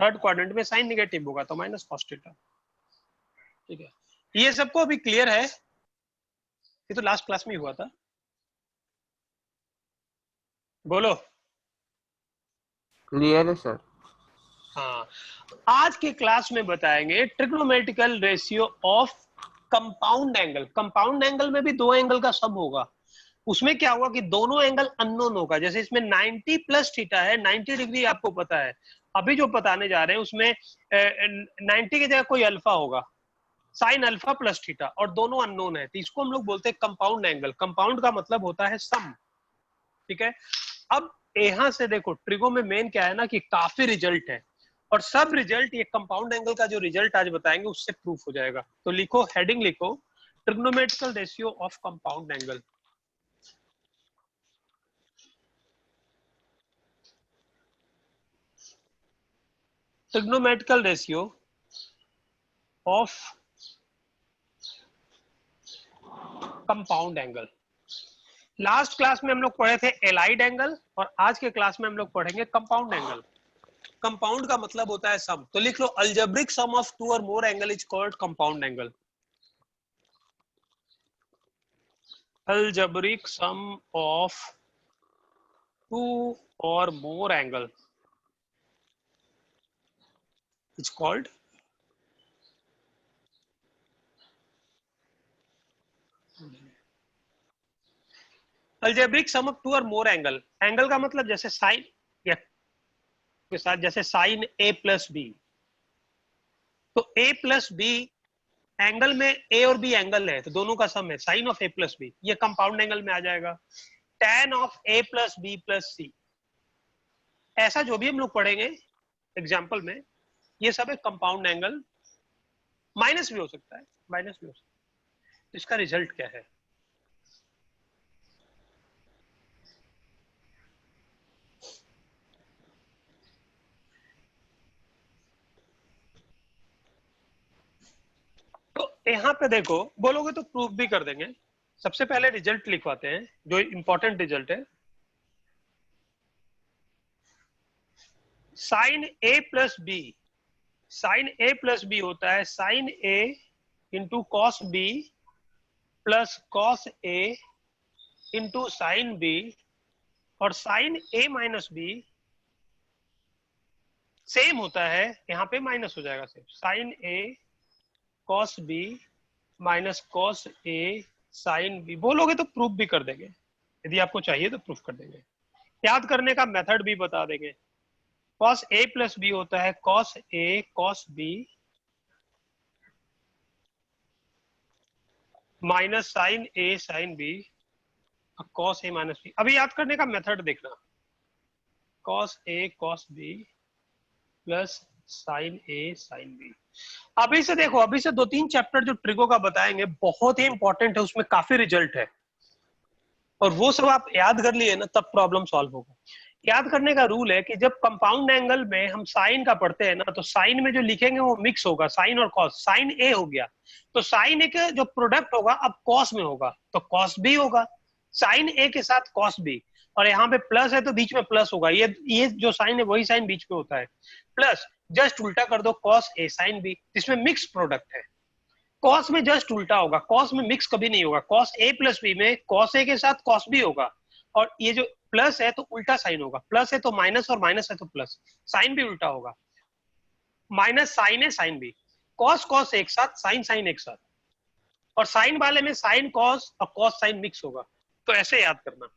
Third quadrant में sign negative होगा तो माइनस कॉस थीटा। ठीक है, ये सबको अभी क्लियर है? ये तो लास्ट क्लास में ही हुआ था। बोलो। क्लियर है सर। हाँ, आज के क्लास में बताएंगे trigonometrical ratio of compound angle. Compound angle में भी दो एंगल का सम होगा। उसमें क्या हुआ कि दोनों एंगल अननोन होगा। जैसे इसमें 90 प्लस थीटा है, 90 डिग्री आपको पता है। अभी जो बताने जा रहे हैं उसमें 90 की जगह कोई अल्फा होगा, साइन अल्फा प्लस थीटा, और दोनों अननोन है, तो इसको हम लोग बोलते हैं कंपाउंड एंगल। कंपाउंड का मतलब होता है सम। ठीक है, अब यहां से देखो ट्रिगो में मेन क्या है ना कि काफी रिजल्ट है, और सब रिजल्ट ये कंपाउंड एंगल का जो रिजल्ट आज बताएंगे उससे प्रूफ हो जाएगा। तो लिखो, हेडिंग लिखो, trigonometrical ratio of compound angle. Trigonometrical ratio of compound angle. Last class में हम लोग पढ़े थे एलाइड एंगल, और आज के क्लास में हम लोग पढ़ेंगे कंपाउंड एंगल। कंपाउंड का मतलब होता है सम, तो लिख लो algebraic sum of two or more angle is called compound angle. Algebraic sum of two or more angle is called algebraic sum of two or more angle. Angle का मतलब जैसे साइन या के साथ, जैसे साइन ए प्लस बी, तो ए plus B angle में ए और बी एंगल है तो दोनों का सम है sine of A plus B, ये कंपाउंड एंगल में आ जाएगा। tan of A plus B plus C, ऐसा जो भी हम लोग पढ़ेंगे एग्जाम्पल में, ये सब एक कंपाउंड एंगल। माइनस भी हो सकता है, माइनस भी हो सकता है। तो इसका रिजल्ट क्या है? तो यहाँ पे देखो, बोलोगे तो प्रूफ भी कर देंगे। सबसे पहले रिजल्ट लिखवाते हैं जो इंपॉर्टेंट रिजल्ट है। Sine A plus B, sine A plus B होता है sine A into cos B plus cos A into sine B, और sine A minus B same होता है, यहाँ पे माइनस हो जाएगा सिर्फ sine A cos B minus cos A sine B. बोलोगे तो प्रूफ भी कर देंगे, यदि आपको चाहिए तो प्रूफ कर देंगे। याद करने का मेथड भी बता देंगे। कॉस ए प्लस बी होता है cos A cos B minus sine A sine B cos A minus B. अभी याद करने का मेथड देखना, cos A cos B plus sign A sine B. अभी से देखो, अभी से दो तीन चैप्टर जो ट्रिगो का बताएंगे बहुत ही इंपॉर्टेंट है, उसमें काफी रिजल्ट है, और वो सब आप याद कर लिए ना तब प्रॉब्लम सॉल्व होगा। याद करने का रूल है कि जब कंपाउंड एंगल में हम साइन का पढ़ते हैं ना, तो साइन में जो लिखेंगे वो मिक्स होगा, साइन और कॉस। साइन ए हो गया तो साइन ए का जो प्रोडक्ट होगा अब कॉस में होगा तो कॉस बी होगा, साइन ए के साथ कॉस बी, और यहाँ पे प्लस है तो बीच में प्लस होगा। ये जो साइन है वही साइन बीच में होता है, प्लस जस्ट उल्टा कर दो कॉस ए साइन बी, इसमें मिक्स प्रोडक्ट है। कॉस में जस्ट उल्टा होगा, कॉस में मिक्स कभी नहीं होगा। कॉस ए प्लस बी में कॉस ए के साथ कॉस बी होगा, और ये जो प्लस है तो उल्टा साइन होगा, प्लस है तो माइनस और माइनस है तो प्लस, साइन भी उल्टा होगा। माइनस साइन है साइन बी, कॉस कॉस एक साथ, साइन साइन एक साथ, और साइन वाले में साइन कॉस और कॉस साइन मिक्स होगा। तो ऐसे याद करना,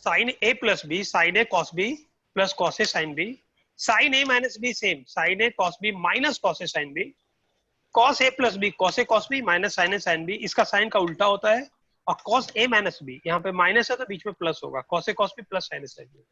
sine A plus B sine A cos B plus cos A sine B, sine A minus B same sine A cos B minus cos A sine B, cos A plus B cos A cos B minus sine A sine B, इसका sine का उल्टा होता है। और cos A minus B, यहाँ पे minus है तो बीच में प्लस होगा, cos A cos B plus sign A sine B.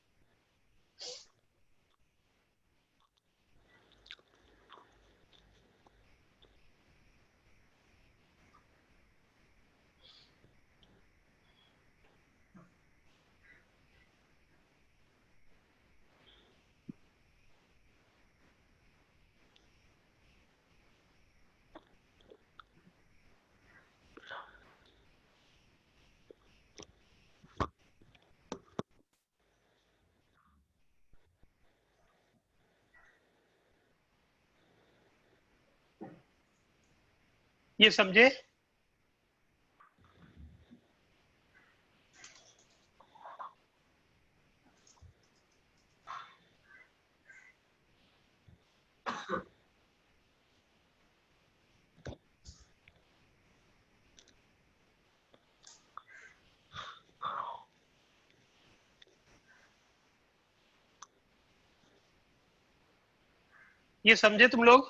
ये समझे? ये समझे तुम लोग?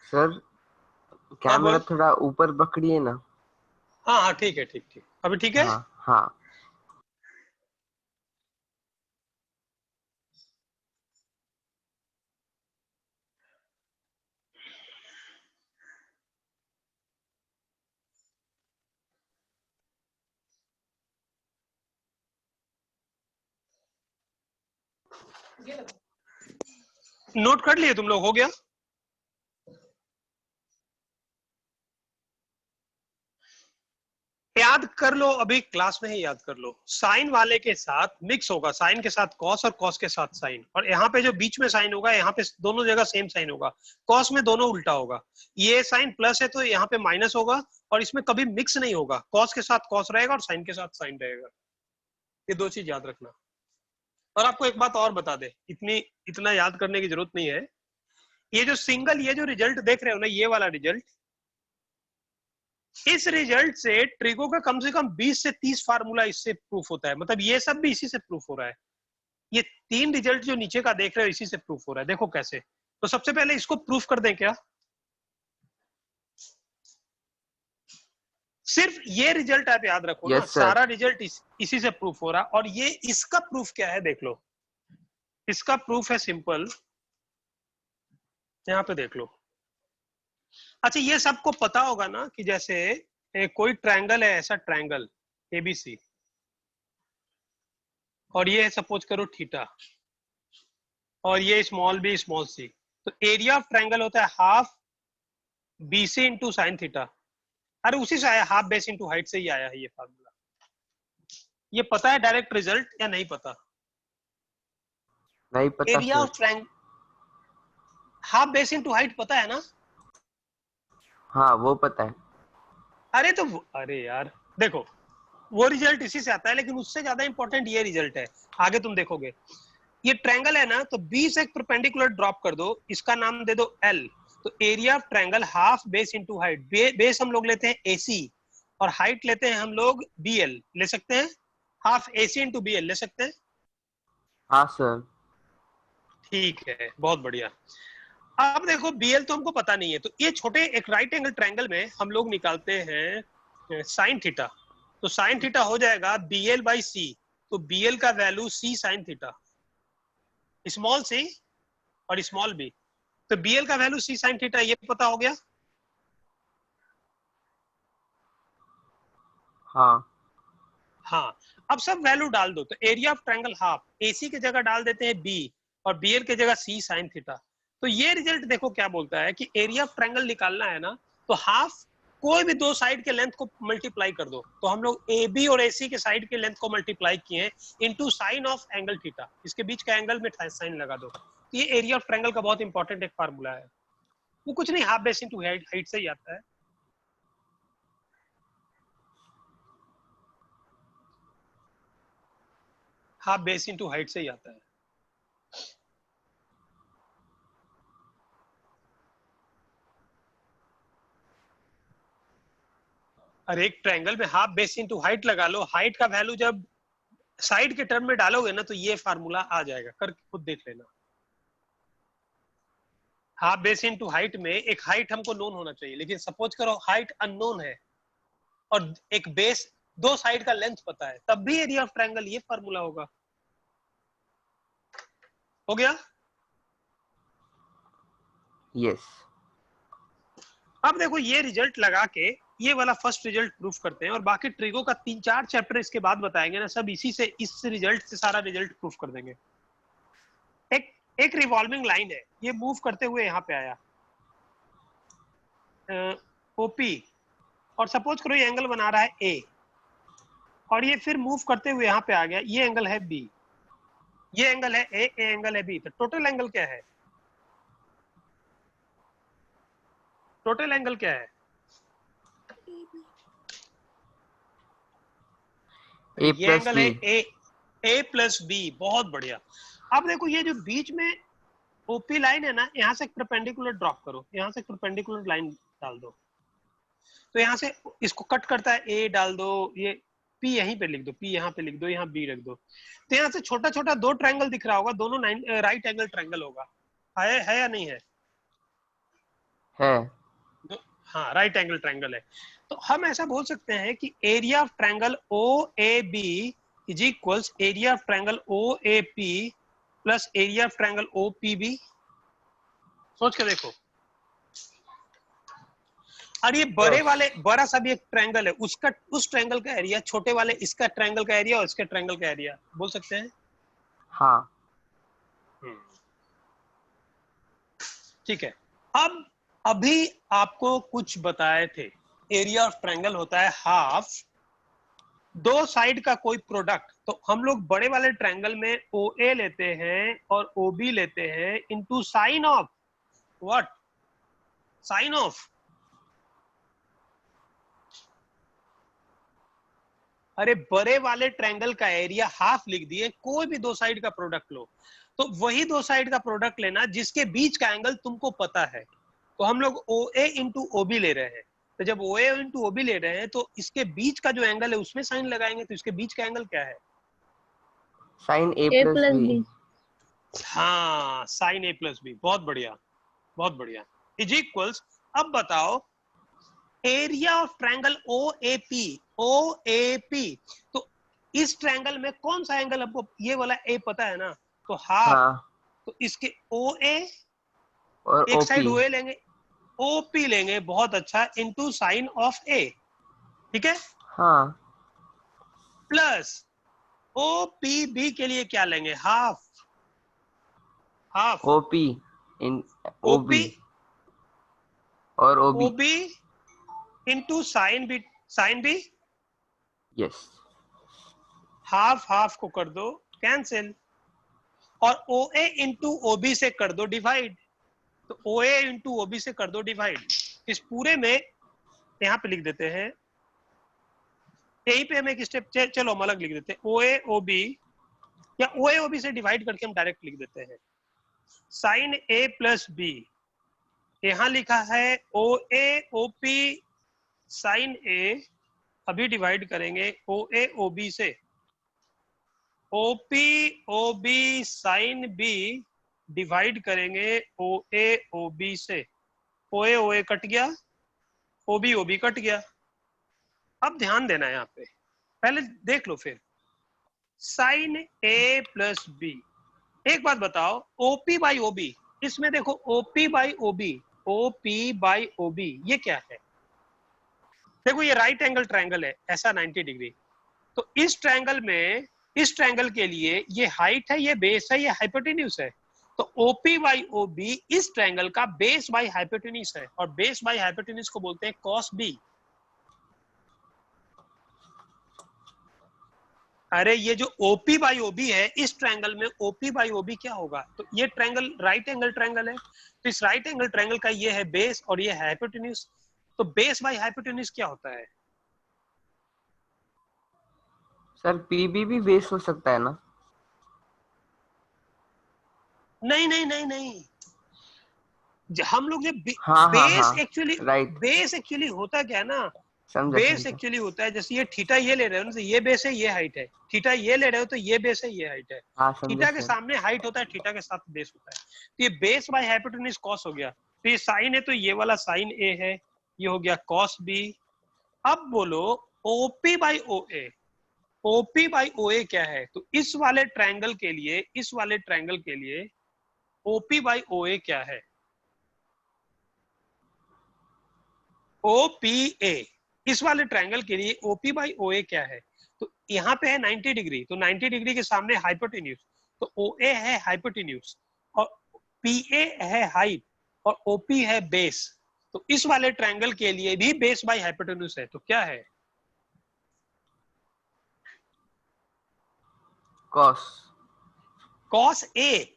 सर हाँ कैमरा बोल। थोड़ा ऊपर पकड़िए ना। हाँ हाँ ठीक है, ठीक ठीक, अभी ठीक है। हाँ हाँ। नोट कर लिए तुम लोग? हो गया? याद कर लो, अभी क्लास में ही याद कर लो। साइन वाले के साथ मिक्स होगा, साइन के साथ कॉस और कॉस के साथ साइन, और यहाँ पे जो बीच में साइन होगा, यहाँ पे दोनों जगह सेम साइन होगा। कॉस में दोनों उल्टा होगा। ये साइन प्लस है तो यहाँ पे माइनस होगा, और इसमें कभी मिक्स नहीं होगा। कॉस के साथ कॉस रहेगा और साइन के साथ साइन रहेगा। ये दो चीज याद रखना। और आपको एक बात और बता दे, इतना याद करने की जरूरत नहीं है। ये जो सिंगल, ये जो रिजल्ट देख रहे हो ना, ये वाला रिजल्ट, इस रिजल्ट से ट्रिगो का कम से कम 20 से 30 फार्मूला इससे प्रूफ होता है। मतलब ये सब भी इसी से प्रूफ हो रहा है। ये 3 रिजल्ट जो नीचे का देख रहे हो, इसी से प्रूफ हो रहा है। देखो कैसे। तो सबसे पहले इसको प्रूफ कर दें क्या? सिर्फ ये रिजल्ट आप याद रखो ना, यस सर। सारा रिजल्ट इसी से प्रूफ हो रहा। और ये इसका प्रूफ क्या है देख लो। इसका प्रूफ है सिंपल, यहाँ पे देख लो। अच्छा, ये सबको पता होगा ना कि जैसे कोई ट्रायंगल है, ऐसा ट्रायंगल एबीसी, और ये सपोज करो थीटा, और ये स्मॉल बी स्मॉल सी। तो एरिया ऑफ ट्रायंगल होता है half B C into sine theta. अरे उसी से आया, हाफ बेस इंटू हाइट से ही आया है ये फार्मूला। ये पता है डायरेक्ट रिजल्ट या नहीं पता? नहीं पता area sir. Of triangle half base into height पता है ना? हाँ वो पता है। अरे तो अरे यार देखो, वो रिजल्ट इसी से आता है, लेकिन उससे ज्यादा इंपॉर्टेंट ये रिजल्ट है। आगे तुम देखोगे, ये ट्रायंगल है ना, तो बी से एक परपेंडिकुलर ड्रॉप कर दो, इसका नाम दे दो एल। तो area of triangle half base into height, base हम लोग लेते हैं एसी, और हाइट लेते हैं हम लोग बीएल, ले सकते हैं। हाफ एसी इंटू बीएल ले सकते हैं। हाँ सर। ठीक है, बहुत बढ़िया। अब देखो, बीएल तो हमको पता नहीं है, तो ये छोटे एक राइट एंगल ट्रायंगल में हम लोग निकालते हैं साइन थीटा। तो साइन थीटा हो जाएगा बीएल बाई सी। तो बीएल का value C sine theta, small C और स्मॉल बी। तो बीएल का वैल्यू सी साइन थीटा, ये पता हो गया। हाँ हाँ, अब सब वैल्यू डाल दो। तो area of triangle half, AC की जगह डाल देते हैं बी, और बीएल की जगह सी साइन थीटा। तो ये रिजल्ट देखो क्या बोलता है कि एरिया ऑफ ट्रायंगल निकालना है ना, तो हाफ कोई भी दो साइड के लेंथ को मल्टीप्लाई कर दो। तो हम लोग ए बी और एसी के साइड के लेंथ को मल्टीप्लाई किए into sine of angle theta, इसके बीच का एंगल में साइन लगा दो। तो ये एरिया ऑफ ट्रायंगल का बहुत इंपॉर्टेंट एक फार्मूला है। वो कुछ नहीं, हाफ बेस इंटू हाइट से ही आता है। हाफ बेस इंटू हाइट से ही आता है। और एक ट्रायंगल में हाफ बेस इंटू हाइट लगा लो, हाइट का वैल्यू जब साइड के टर्म में डालोगे ना, तो ये फार्मूला आ जाएगा, करके खुद देख लेना। हाफ बेस इंटू हाइट में एक हाइट हमको नोन होना चाहिए, लेकिन सपोज करो हाइट अननोन है और एक बेस, दो साइड का लेंथ पता है, तब भी एरिया ऑफ ट्रायंगल ये फार्मूला होगा। हो गया? यस। अब देखो ये रिजल्ट लगा के ये वाला फर्स्ट रिजल्ट प्रूफ करते हैं, और बाकी ट्रिगो का 3-4 चैप्टर इसके बाद बताएंगे ना, सब इसी से, इस रिजल्ट से सारा रिजल्ट प्रूफ कर देंगे। एक एक रिवॉल्विंग लाइन है, ये मूव करते हुए यहाँ पे आया ओपी, और सपोज करो ये एंगल बना रहा है ए, और ये फिर मूव करते हुए यहाँ पे आ गया, ये एंगल है बी, ये एंगल है ए एंगल है बी, तो टोटल एंगल क्या है? टोटल एंगल क्या है? ए ये प्लस एंगल बी। है ए प्लस बी। बहुत बढ़िया। अब देखो ये जो बीच में ओपी लाइन है ना, यहाँ से परपेंडिकुलर ड्रॉप करो, यहाँ से परपेंडिकुलर लाइन डाल दो, तो यहाँ से इसको कट करता है, ए डाल दो, ये पी यहीं पे लिख दो, पी यहाँ पे लिख दो, यहाँ बी रख दो, तो यहाँ से छोटा छोटा दो ट्रायंगल दिख रहा होगा, दोनों राइट एंगल ट्रायंगल होगा, है या नहीं है? है। हाँ, राइट एंगल ट्रायंगल है। तो हम ऐसा बोल सकते हैं कि area of triangle O A B is equals area of triangle O A P plus area of triangle O P B. सोच के देखो। और ये बड़े वाले बड़ा सा भी एक ट्रायंगल है, उसका उस ट्रायंगल का एरिया, छोटे वाले इसका ट्रायंगल का एरिया और इसके ट्रायंगल का एरिया बोल सकते हैं। हाँ। ठीक है। अब अभी आपको कुछ बताए थे, एरिया ऑफ ट्रायंगल होता है हाफ दो साइड का कोई प्रोडक्ट। तो हम लोग बड़े वाले ट्रायंगल में ओ ए लेते हैं और ओ बी लेते हैं into sine of what? Sine of, अरे बड़े वाले ट्रायंगल का एरिया हाफ लिख दिए, कोई भी दो साइड का प्रोडक्ट लो, तो वही दो साइड का प्रोडक्ट लेना जिसके बीच का एंगल तुमको पता है। तो हम लोग ओ ए इंटू ओ बी ले रहे हैं, तो जब ओ ए इंटू ओ बी ले रहे हैं तो इसके बीच का जो एंगल है उसमें साइन लगाएंगे, तो इसके बीच का एंगल क्या है? Sine A A plus plus B. B. हाँ, साइन ए प्लस बी। बहुत बढ़िया, बहुत बढ़िया। इज इक्वल्स, अब बताओ area of triangle O A P, O A P, तो इस ट्रायंगल में कौन सा एंगल हमको, ये वाला ए पता है ना, तो हाफ, हाँ। तो इसके ओ ए, और एक ओपी। साइड ओ ए लेंगे, ओ पी लेंगे, बहुत अच्छा, इनटू साइन ऑफ ए, ठीक है, हाँ। प्लस ओ पी बी के लिए क्या लेंगे? Half, half OP in O OB P और ओबी। O B into sine B, sine B, yes. Half half को कर दो कैंसिल, और ओ ए इंटू ओ बी से कर दो डिवाइड, तो ओ ए इंटू ओ बी से कर दो डिवाइड। इस पूरे में यहाँ पे लिख देते हैं, यहीं पे हम एक स्टेप, चलो हम अलग लिख देते हैं, ओ ए ओ बी, या ओ ए ओ बी से डिवाइड करके हम डायरेक्ट लिख देते हैं साइन ए प्लस बी, यहाँ लिखा है ओ ए ओ पी साइन ए, अभी डिवाइड करेंगे ओ ए ओ बी से, O P O B sine B divide करेंगे ओ ए ओ बी से, ओ ए कट गया, ओ बी कट गया। अब ध्यान देना है यहाँ पे, पहले देख लो फिर, साइन ए प्लस बी। एक बात बताओ, ओपी बाई ओबी, इसमें देखो OP by OB, OP by OB, ये क्या है? देखो ये राइट एंगल ट्रायंगल है, ऐसा 90 डिग्री, तो इस ट्रायंगल में, इस ट्रायंगल के लिए ये हाइट है, ये बेस है, ये हाइपोटेन्यूज है, तो ओपी बाई ओबी इस ट्रायंगल का बेस बाई हाइपोटेन्यूज है, और बेस बाई हाइपोटेन्यूज को बोलते हैं कॉस बी। अरे ये जो ओपी बाई ओबी है, इस ट्रायंगल में ओपी बाई ओबी क्या होगा? तो ये ट्रायंगल राइट एंगल ट्रायंगल है, तो इस राइट एंगल ट्रायंगल का ये है बेस और ये है हाइपोटेन्यूज, तो बेस बाई हाइपोटेन्यूज क्या होता है? सर पीबी भी बेस हो सकता है ना? नहीं नहीं नहीं नहीं, हम लोग जब हाँ हाँ बेस हाँ। Actually, right. बेस एक्चुअली होता क्या है ना, समझा बेस समझा। एक्चुअली होता है, जैसे ये थीटा ये ले रहे हो ना, तो ये बेस है, ये हाइट है, थीटा ये ले रहे हो तो ये बेस है, ये हाइट है, हाँ समझा थीटा के सर। सामने हाइट होता है, थीटा के साथ बेस होता है, तो ये बेस बाय हाइपोटेन्यूज कॉस हो गया, तो ये साइन है, तो ये वाला साइन ए है, ये हो गया कॉस बी। अब बोलो OP by O A, OP by O A क्या है? तो इस वाले ट्रायंगल के लिए, इस वाले ट्रायंगल के लिए ओपी बाई ओ ए क्या है? OPA, इस वाले ट्रायंगल के लिए OP बाई OA क्या है? तो यहाँ पे है 90 डिग्री, तो 90 डिग्री के सामने हाइपोटेन्यूज, तो OA है हाइपोटेन्यूज और PA है हाइट और OP है बेस। तो इस वाले ट्रायंगल के लिए भी बेस बाई हाइपोटेन्यूज है, तो क्या है? कॉस। Cos A.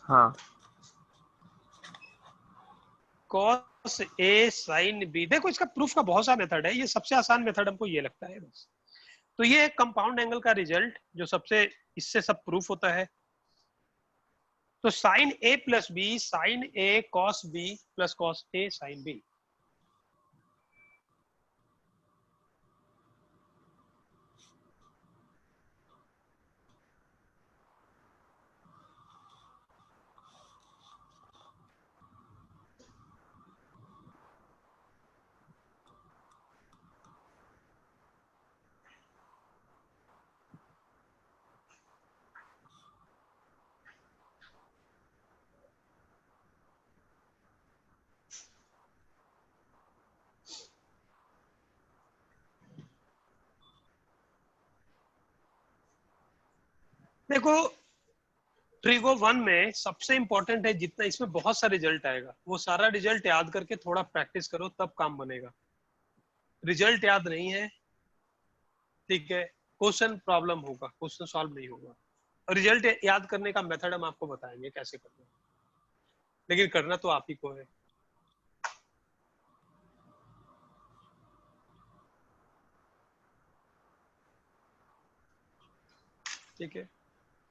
हाँ कॉस ए साइन बी। देखो इसका प्रूफ का बहुत सा मेथड है, ये सबसे आसान मेथड हमको ये लगता है बस। तो ये है कंपाउंड एंगल का रिजल्ट जो सबसे, इससे सब प्रूफ होता है। तो sine A plus B sine A cos B plus cos A sine B. देखो ट्रिगो 1 में सबसे इंपॉर्टेंट है, जितना इसमें बहुत सा रिजल्ट आएगा वो सारा रिजल्ट याद करके थोड़ा प्रैक्टिस करो तब काम बनेगा। रिजल्ट याद नहीं है, ठीक है, क्वेश्चन प्रॉब्लम होगा, क्वेश्चन सॉल्व नहीं होगा। और रिजल्ट याद करने का मेथड हम आपको बताएंगे कैसे करना है, लेकिन करना तो आप ही को है। ठीक है,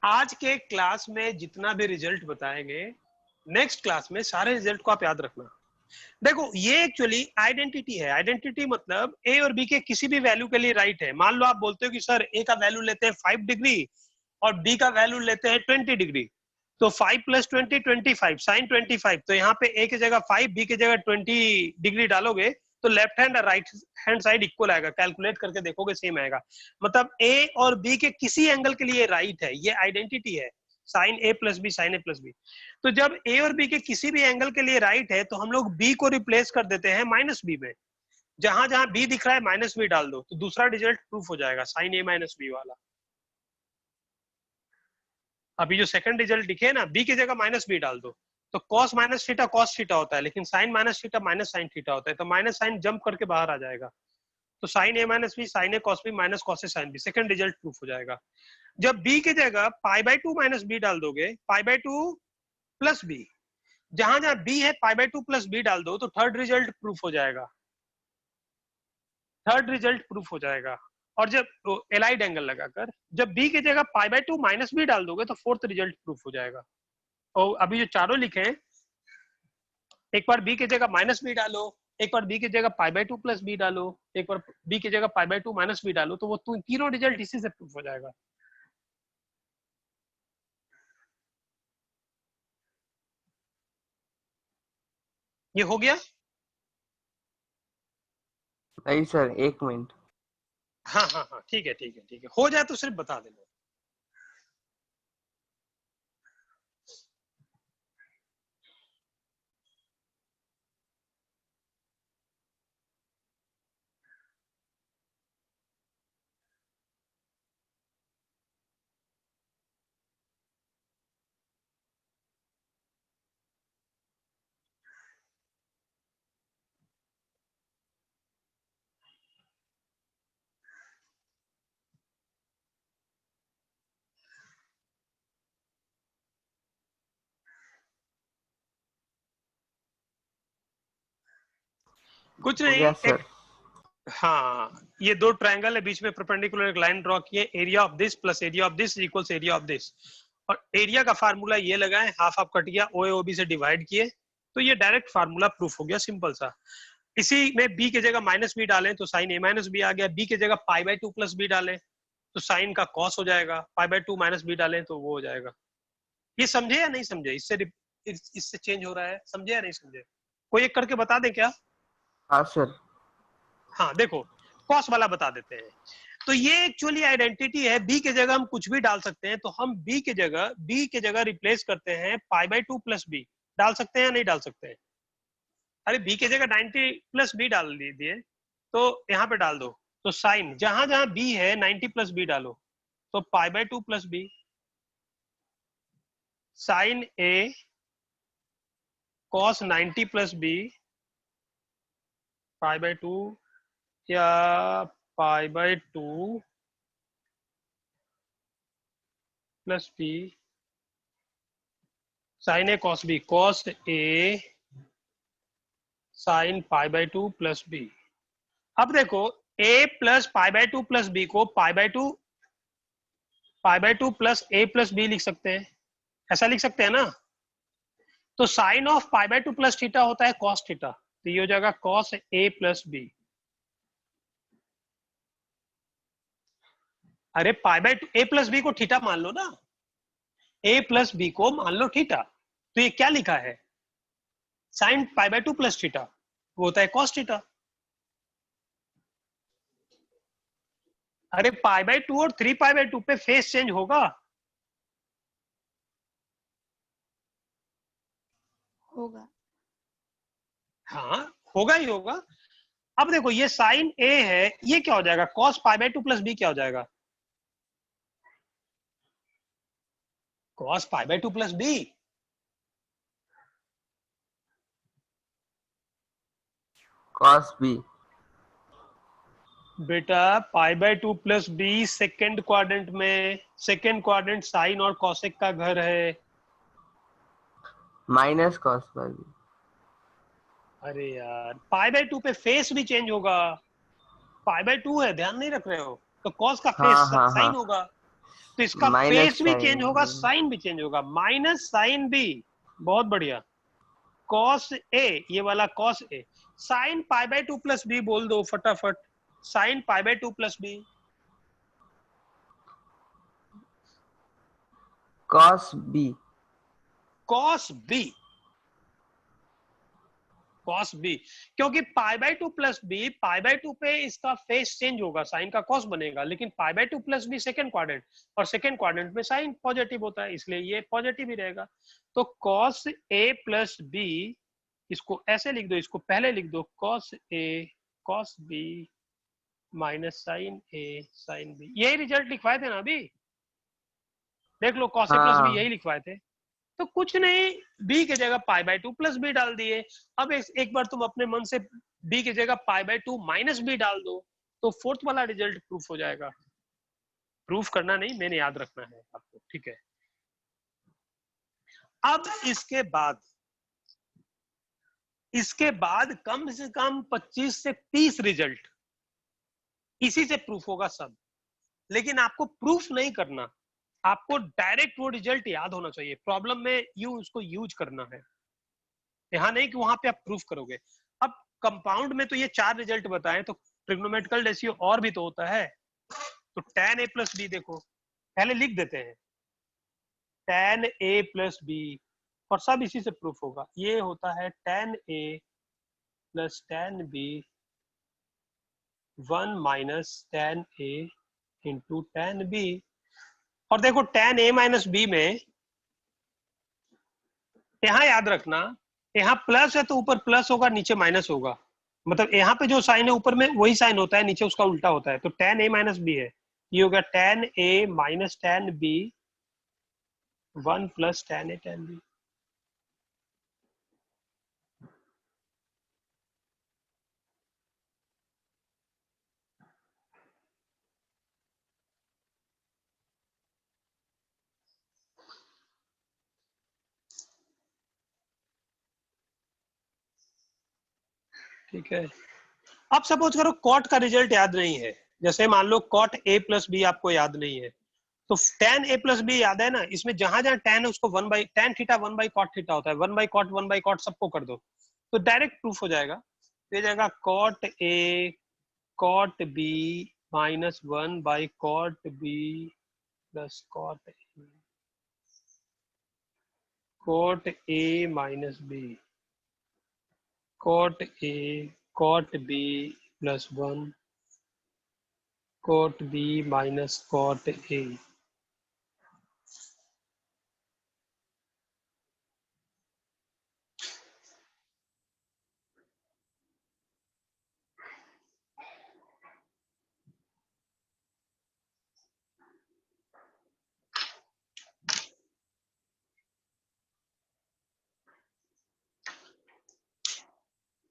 आज के क्लास में जितना भी रिजल्ट बताएंगे नेक्स्ट क्लास में सारे रिजल्ट को आप याद रखना। देखो ये एक्चुअली आइडेंटिटी है। आइडेंटिटी मतलब ए और बी के किसी भी वैल्यू के लिए राइट है। मान लो आप बोलते हो कि सर ए का वैल्यू लेते हैं 5 डिग्री और बी का वैल्यू लेते हैं 20 डिग्री, तो 5 प्लस 20 25 साइन 25, तो यहाँ पे ए की जगह 5 बी की जगह 20 डिग्री डालोगे तो लेफ्ट हैंड और राइट हैंड साइड इक्वल आएगा। कैलकुलेट करके देखोगे सेम आएगा। मतलब ए और बी के किसी एंगल के लिए राइट है, ये आइडेंटिटी है। Sine A plus B sine A plus B. तो जब ए और बी के किसी भी एंगल के लिए राइट है तो हम लोग बी को रिप्लेस कर देते हैं माइनस बी में। जहां जहां बी दिख रहा है माइनस बी डाल दो तो दूसरा रिजल्ट प्रूफ हो जाएगा, साइन ए माइनस बी वाला। अभी जो सेकंड रिजल्ट दिखे ना, बी की जगह माइनस बी डाल दो तो cos minus theta cos theta होता है, लेकिन sine minus theta minus sine theta होता है, तो माइनस साइन जंप करके बाहर आ जाएगा। तो sine A minus B sine A cos B minus cos A sine B, second result proof हो जाएगा। जब बी की जगह पाई बाई 2 माइनस बी डाल दोगे, पाई बाई 2 प्लस बी, जहां जहां बी है पाई बाई 2 प्लस बी डाल दो तो थर्ड रिजल्ट प्रूफ हो जाएगा। थर्ड रिजल्ट प्रूफ हो जाएगा। और जब एलाइड एंगल लगाकर जब बी की जगह पाई बाई 2 माइनस बी डाल दोगे तो फोर्थ रिजल्ट प्रूफ हो जाएगा। और अभी जो चारों लिखे हैं, एक बार बी की जगह माइनस बी डालो, एक बार बी की जगह पाई बाई 2 प्लस बी डालो, एक बार बी की जगह पाई बाई 2 माइनस बी डालो, तो वो तीनों रिजल्ट इसी से प्रूफ हो जाएगा। ये हो गया। नहीं सर, एक मिनट। हाँ हाँ हाँ, ठीक है ठीक है ठीक है, हो जाए तो सिर्फ बता देना। कुछ हो नहीं, गया एक, सर। हाँ ये दो ट्रायंगल है, बीच में परपेंडिकुलर एक लाइन ड्रॉ किए, area of this plus area of this equals area of this. और एरिया का फार्मूला ये लगाए, हाफ हाफ कट गया, ओ बी से डिवाइड किए, तो ये डायरेक्ट फार्मूला प्रूफ हो गया, सिंपल सा। इसी में बी की जगह माइनस बी डालें तो साइन ए माइनस बी आ गया, बी की जगह पाई बाई 2 प्लस बी डालें तो साइन का कॉस हो जाएगा, पाई बाई 2 माइनस बी डालें तो वो हो जाएगा। ये समझे या नहीं समझे? इससे चेंज हो रहा है, समझे या नहीं समझे? कोई एक करके बता दे क्या? हाँ सर। हाँ देखो, कॉस वाला बता देते हैं। तो ये एक्चुअली आइडेंटिटी है, बी की जगह हम कुछ भी डाल सकते हैं, तो हम बी की जगह रिप्लेस करते हैं पाई बाई 2 प्लस बी, डाल सकते हैं या नहीं डाल सकते हैं? अरे बी की जगह 90 प्लस बी डाल दिए तो यहाँ पे डाल दो। तो साइन जहां जहां बी है 90 प्लस बी डालो, तो pi by 2 plus B sine A cos 90 plus B pi by 2 या pi by 2 plus B sine A cos B cos A sine pi by 2 plus B. अब देखो a plus pi by 2 plus B को pi by 2 plus A plus B लिख सकते हैं, ऐसा लिख सकते हैं ना। तो sine of pi by 2 plus theta होता है कॉस थीटा, तो ये हो जाएगा कॉस ए प्लस बी। अरे pi by 2 A plus B को थीटा मान लो ना, ए प्लस बी को मान लो थीटा, तो ये क्या लिखा है sign pi by 2 plus theta, वो होता है कॉस थीटा। अरे पाई बाय 2 और 3 पाई बाय 2 पे फेस चेंज होगा। होगा। हाँ होगा ही होगा। अब देखो ये साइन ए है, ये क्या हो जाएगा cos pi by 2 plus B क्या हो जाएगा cos pi by 2 plus B. Cos B. बेटा pi by 2 plus B second quadrant में, सेकेंड क्वाड्रेंट साइन और कॉसेक का घर है। Minus cos by B. अरे यार पाई बाय 2 पे फेस भी चेंज होगा, पाई बाय 2 है ध्यान नहीं रख रहे हो, तो कॉस का हाँ फेस हाँ हाँ। साइन होगा, तो इसका माइनस फेस भी चेंज होगा साइन। साइन भी चेंज होगा, माइनस साइन बी। बहुत बढ़िया। कॉस ए, ये वाला cos A sine pi by 2 plus B बोल दो फटाफट, sine pi by 2 plus B cos B. Cos B cos B, क्योंकि pi by 2 plus B pi by 2 पे इसका फेस चेंज होगा, साइन का कॉस बनेगा, लेकिन pi by 2 plus B second quadrant, और सेकेंड क्वाड्रेंट में साइन पॉजिटिव होता है, इसलिए ये पॉजिटिव ही रहेगा। तो कॉस ए प्लस बी, इसको ऐसे लिख दो, इसको पहले लिख दो cos A cos B minus sine A sine B. यही रिजल्ट लिखवाए थे ना अभी, देख लो कॉस ए प्लस बी हाँ यही लिखवाए थे। तो कुछ नहीं, बी की जगह पाई बाय 2 प्लस बी डाल दिए। अब एक बार तुम अपने मन से बी की जगह पाई बाय 2 माइनस बी डाल दो, तो फोर्थ वाला रिजल्ट प्रूफ हो जाएगा। प्रूफ करना नहीं, मैंने याद रखना है आपको, ठीक है। अब इसके बाद कम से कम 25 से 30 रिजल्ट इसी से प्रूफ होगा सब, लेकिन आपको प्रूफ नहीं करना, आपको डायरेक्ट वो रिजल्ट याद होना चाहिए, प्रॉब्लम में उसको यूज करना है, यहाँ नहीं कि वहां पे आप प्रूफ करोगे। अब कंपाउंड में तो ये 4 रिजल्ट बताएं, तो ट्रिग्नोमेट्रिकल रेशियो और भी तो होता है। तो tan a प्लस बी देखो, पहले लिख देते हैं tan a प्लस बी, और सब इसी से प्रूफ होगा। ये होता है tan a plus tan b 1 minus tan a into tan b। और देखो tan a माइनस बी में यहाँ याद रखना, यहाँ प्लस है तो ऊपर प्लस होगा नीचे माइनस होगा, मतलब यहाँ पे जो साइन है ऊपर में वही साइन होता है, नीचे उसका उल्टा होता है। तो tan a माइनस बी है, ये होगा tan a minus tan b 1 plus tan a tan b। ठीक है। अब सपोज करो कॉट का रिजल्ट याद नहीं है, जैसे मान लो कॉट a प्लस बी आपको याद नहीं है, तो tan a प्लस बी याद है ना, इसमें जहां जहां tan है उसको 1 by tan theta 1 by cot theta होता है, 1 बाई कॉट सबको कर दो, तो डायरेक्ट प्रूफ हो जाएगा। तो ये जाएगा cot a cot b minus 1 by cot b plus cot a minus b cot a cot b plus 1 cot b minus cot a।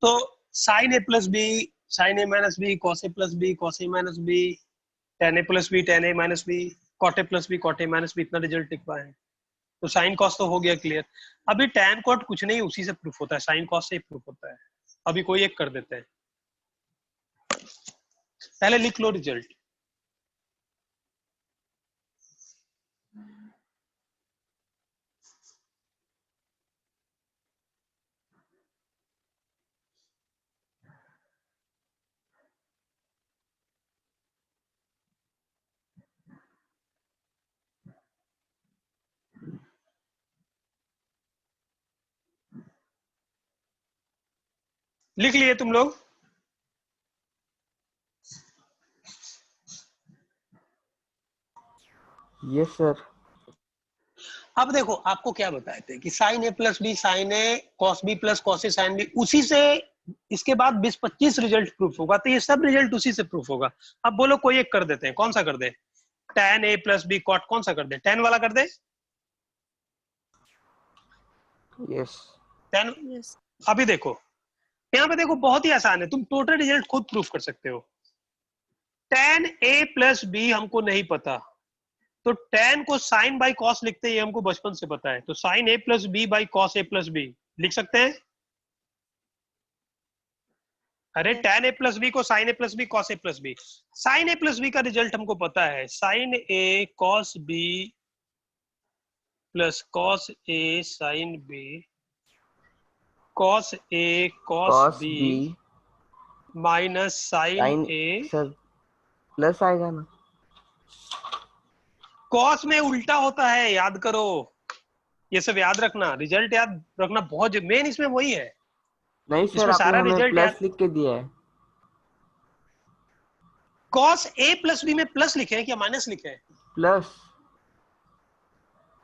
तो sine A plus B, sine A minus B, cos A plus B, cos A minus B, tan A plus B, tan A minus B, cot A plus B, cot A minus B, इतना result लिख पाए। तो sine cos तो हो गया clear. अभी tan cot कुछ नहीं, उसी से प्रूफ होता है, साइन कॉस से ही प्रूफ होता है। अभी कोई एक कर देते हैं, पहले लिख लो रिजल्ट। लिख लिए तुम लोग? Yes sir. अब देखो आपको क्या बताए थे कि sign A plus B sine A cos B plus cos A sine B, उसी से इसके बाद 20-25 रिजल्ट प्रूफ होगा, तो ये सब रिजल्ट उसी से प्रूफ होगा। अब बोलो कोई एक कर देते हैं, कौन सा कर दे? tan ए प्लस बी कॉट, कौन सा कर दे? tan वाला कर दे? यस। tan। अभी देखो यहाँ पे देखो बहुत ही आसान है, तुम टोटल रिजल्ट खुद प्रूफ कर सकते हो। tan ए प्लस बी हमको नहीं पता, तो tan को sin बाई कॉस लिखते हैं, हमको बचपन से पता है, तो sin a plus B by cos A plus B लिख सकते हैं। अरे tan a प्लस बी को sin a plus B cos a plus B, sin a plus B का रिजल्ट हमको पता है, sin a cos b plus cos a sin b, cos a cos cos b B minus sin sine a। Sir plus आएगा ना? cos में उल्टा होता है, याद करो, ये सब याद रखना, रिजल्ट याद रखना बहुत मेन इसमें वही है, नहीं सर, इसमें आपने सारा हमें रिजल्ट याद। प्लस लिख के दिया है। cos a प्लस बी में प्लस लिखे हैं क्या माइनस लिखे हैं? प्लस।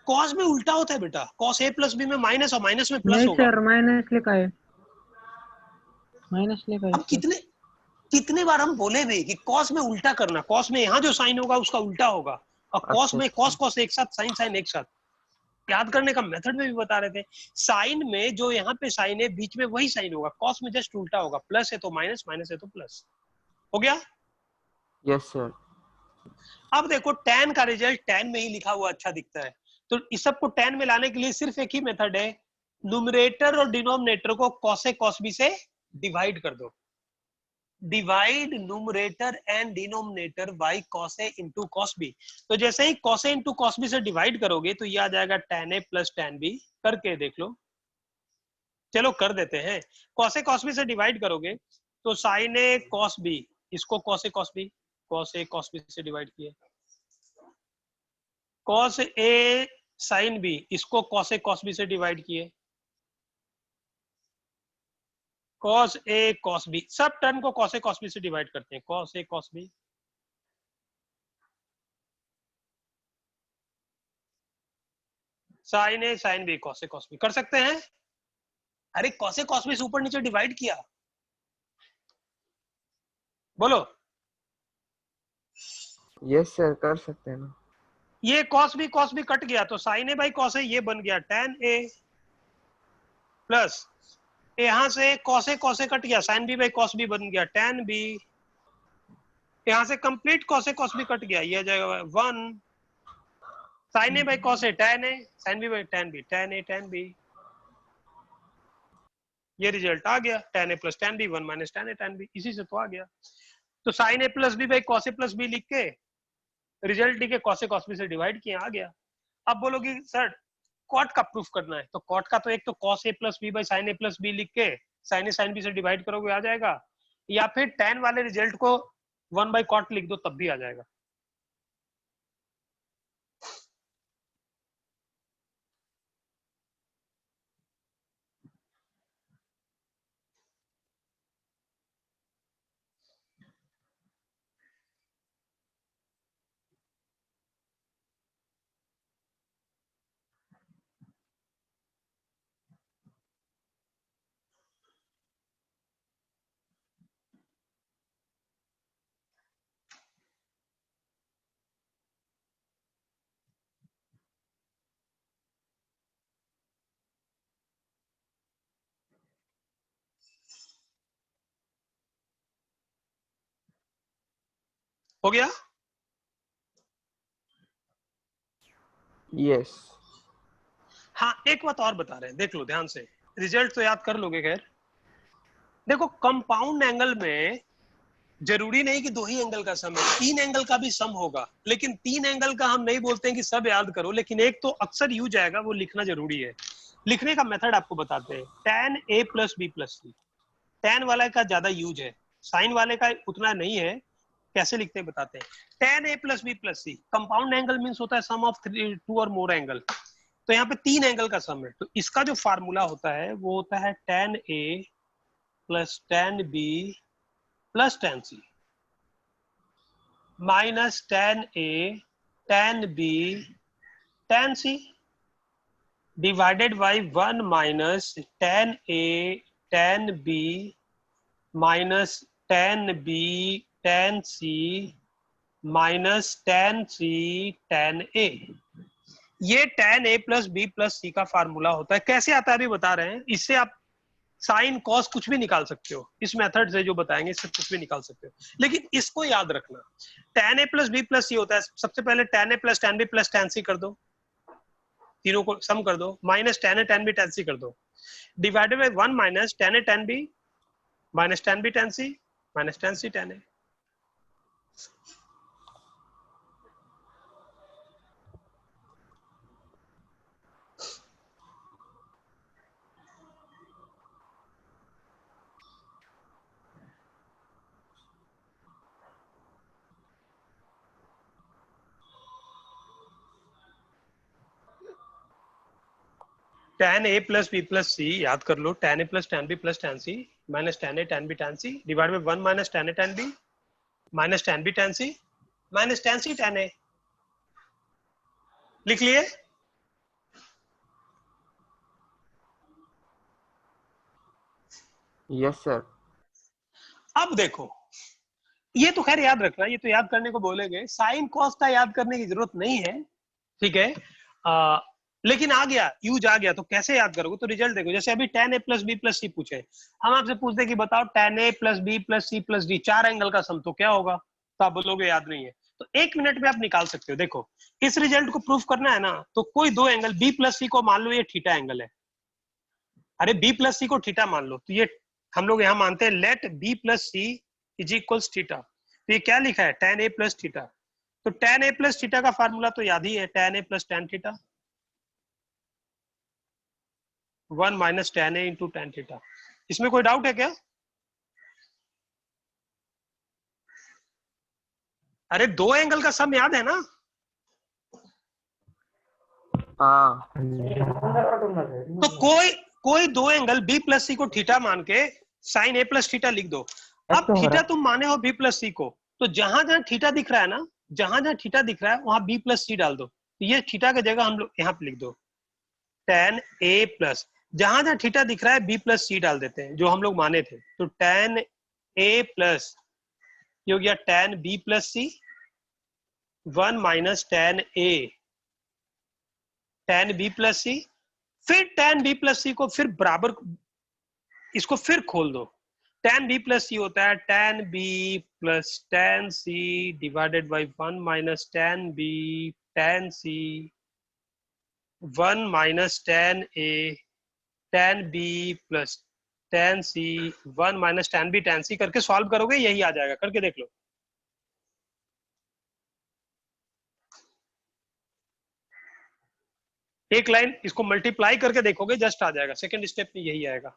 cos में उल्टा होता है बेटा, cos a प्लस बी में माइनस और माइनस में प्लस नहीं होगा। सर, माइनस लिखा है, माइनस लिखा है अब सर। कितने कितने बार हम बोले भी कि cos में उल्टा करना, cos में यहाँ जो साइन होगा उसका उल्टा होगा, और cos अच्छा में अच्छा। cos cos एक साथ, साइन साइन एक साथ। याद करने का मेथड में भी बता रहे थे, साइन में जो यहाँ पे साइन है बीच में वही साइन होगा, cos में जस्ट उल्टा होगा, प्लस है तो माइनस, माइनस है तो प्लस। हो गया? Yes sir. अब देखो tan का रिजल्ट tan में ही लिखा हुआ अच्छा दिखता है, तो इस सब को tan में लाने के लिए सिर्फ एक ही मेथड है, न्यूमरेटर और डिनोमिनेटर को cos a cos b से डिवाइड कर दो। Divide numerator and denominator by cos a into cos b। तो जैसे ही cos a into cos b से डिवाइड करोगे तो ये आ जाएगा tan a plus tan b। करके देख लो, चलो कर देते हैं। cos a cos b से डिवाइड करोगे तो sin a cos b, इसको cos a cos b, cos a cos b से डिवाइड किए, cos a sin b, इसको cos a cos b से डिवाइड किए, cos a cos b, सब टर्म को cos a cos b से divide करते हैं, cos a cos b, sin a sin b cos a cos b कर सकते हैं। अरे cos a cos b से ऊपर नीचे डिवाइड किया, बोलो। यस सर, कर सकते हैं ना। ये cos b कट गया, तो sin a by cos a ये बन गया tan a, प्लस यहां से cos a कट गया, sin b by cos b बन गया tan b, यहां से कंप्लीट cos a कट गया, ये आ जाएगा 1 sin a by cos a tan a, sin b by tan b, tan a tan b, ये रिजल्ट आ गया, tan a plus tan b 1 minus tan a tan b, इसी से तो आ गया। तो sin a plus b by cos a plus b लिख के result लिख के cos a cos b से डिवाइड किया, आ गया। अब बोलोगे सर कॉट का प्रूफ करना है, तो कॉट का तो एक तो cos a plus b by sin a plus b लिख के sin a sin b से डिवाइड करोगे आ जाएगा, या फिर tan वाले रिजल्ट को 1 बाई कॉट लिख दो तब भी आ जाएगा। हो गया? यस। हाँ, एक बात और बता रहे हैं, देख लो ध्यान से, रिजल्ट तो याद कर लोगे खैर। देखो कंपाउंड एंगल में जरूरी नहीं कि दो ही एंगल का सम है, तीन एंगल का भी सम होगा, लेकिन तीन एंगल का हम नहीं बोलते हैं कि सब याद करो, लेकिन एक तो अक्सर यूज आएगा, वो लिखना जरूरी है। लिखने का मेथड आपको बताते हैं, tan a plus B plus C. tan वाले का ज्यादा यूज है, साइन वाले का उतना नहीं है। कैसे लिखते हैं बताते हैं। tan a plus B plus C, compound angle means होता है सम of two or more angle. तो यहाँ पे तीन एंगल का सम है, तो इसका जो फार्मूला होता है वो होता है tan a plus tan b plus tan c minus tan a tan b tan c divided by 1 minus tan a tan b minus tan b tan c minus tan c tan a। ये tan a plus B plus C का formula होता है। कैसे आता है अभी बता रहे हैं। इससे आप साइन कॉस कुछ भी निकाल सकते हो, इस मेथड से जो बताएंगे इससे कुछ भी निकाल सकते हो, लेकिन इसको याद रखना, tan a plus B plus C होता है। सबसे पहले tan a plus tan b plus tan c कर दो, तीनों को सम कर दो, minus tan a tan b tan c कर दो, divided by 1 minus tan a tan b minus tan b tan c minus tan c tan a। tan a plus B plus C याद कर लो, tan a plus tan b plus tan c minus tan a tan b tan c divide by 1 minus tan a tan b minus tan b tan c minus tan c tan a। लिख लिए? Yes sir. अब देखो, ये तो खैर याद रखना, ये तो याद करने को बोलेंगे, साइन कॉस का याद करने की जरूरत नहीं है, ठीक है। लेकिन आ गया, यूज आ गया, तो कैसे याद करोगे? तो रिजल्ट देखो, जैसे अभी tan a plus B plus C पूछे, हम आपसे पूछते कि बताओ tan a plus B plus C plus D, चार एंगल का सम, तो क्या होगा? तो आप बोलोगे याद नहीं है, तो एक मिनट में आप निकाल सकते हो। देखो, इस रिजल्ट को प्रूफ करना है ना, तो कोई दो एंगल बी प्लस सी को मान लो ये थीटा एंगल है, अरे बी प्लस सी को थीटा मान लो, तो ये हम लोग यहाँ मानते हैं let B plus C is equals theta. तो ये क्या लिखा है? tan a plus theta. तो tan a प्लस थीटा का फार्मूला तो याद ही है, tan a plus tan theta, 1 minus tan a into tan theta. इसमें कोई डाउट है क्या? अरे दो एंगल का सम याद है ना? हाँ। तो कोई कोई दो एंगल बी प्लस सी को थीटा मान के साइन ए प्लस थीटा लिख दो। अब थीटा तुम माने हो बी प्लस सी को, तो जहां जहां थीटा दिख रहा है ना, जहां जहां थीटा दिख रहा है वहां बी प्लस सी डाल दो, तो ये थीटा की जगह हम लोग यहाँ पे लिख दो tan a प्लस, जहां जहां थीटा दिख रहा है बी प्लस सी डाल देते हैं, जो हम लोग माने थे। तो tan a प्लस ये हो गया tan b plus C, 1 minus tan a tan b plus C, फिर tan b प्लस सी को फिर बराबर, इसको फिर खोल दो, tan b प्लस सी होता है tan b plus tan c divided by 1 minus tan b tan c 1 minus tan a tan b plus tan c 1 minus tan b tan c करके सॉल्व करोगे, यही आ जाएगा, करके देख लो। एक लाइन इसको मल्टीप्लाई करके देखोगे, जस्ट आ जाएगा, सेकंड स्टेप में यही आएगा।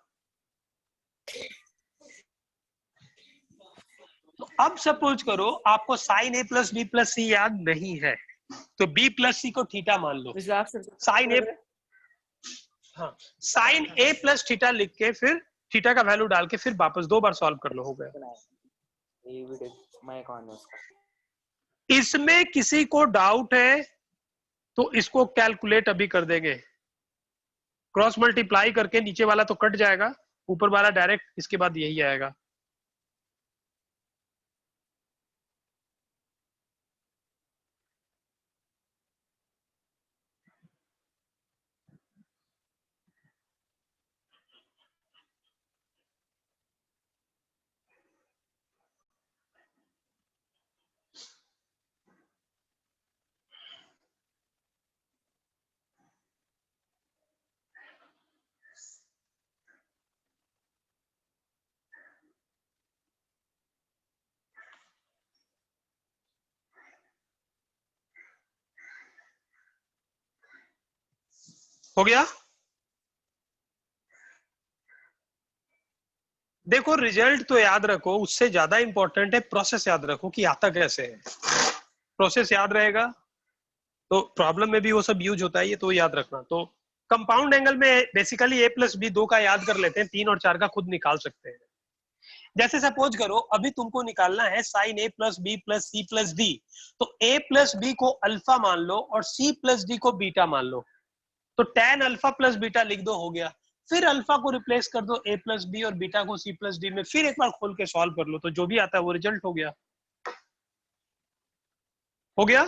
तो अब सपोज करो आपको sign A plus B plus C याद नहीं है, तो बी प्लस सी को थीटा मान लो, साइन ए, हाँ, साइन ए प्लस थीटा लिख के फिर थीटा का वैल्यू डाल के फिर वापस दो बार सॉल्व कर लो, हो गया। इसमें किसी को डाउट है तो इसको कैलकुलेट अभी कर देंगे, क्रॉस मल्टीप्लाई करके नीचे वाला तो कट जाएगा, ऊपर वाला डायरेक्ट इसके बाद यही आएगा। हो गया। देखो रिजल्ट तो याद रखो, उससे ज्यादा इंपॉर्टेंट है प्रोसेस याद रखो कि आता कैसे है। प्रोसेस याद रहेगा तो प्रॉब्लम में भी वो सब यूज होता है, ये तो याद रखना। तो कंपाउंड एंगल में बेसिकली a प्लस बी, 2 का याद कर लेते हैं, 3 और 4 का खुद निकाल सकते हैं। जैसे सपोज करो अभी तुमको निकालना है sine a plus B plus C plus D, तो a प्लस बी को अल्फा मान लो और c प्लस डी को बीटा मान लो, तो tan अल्फा प्लस बीटा लिख दो, हो गया। फिर अल्फा को रिप्लेस कर दो a प्लस बी और बीटा को c प्लस डी में, फिर एक बार खोल के सॉल्व कर लो, तो जो भी आता है वो रिजल्ट हो गया। हो गया।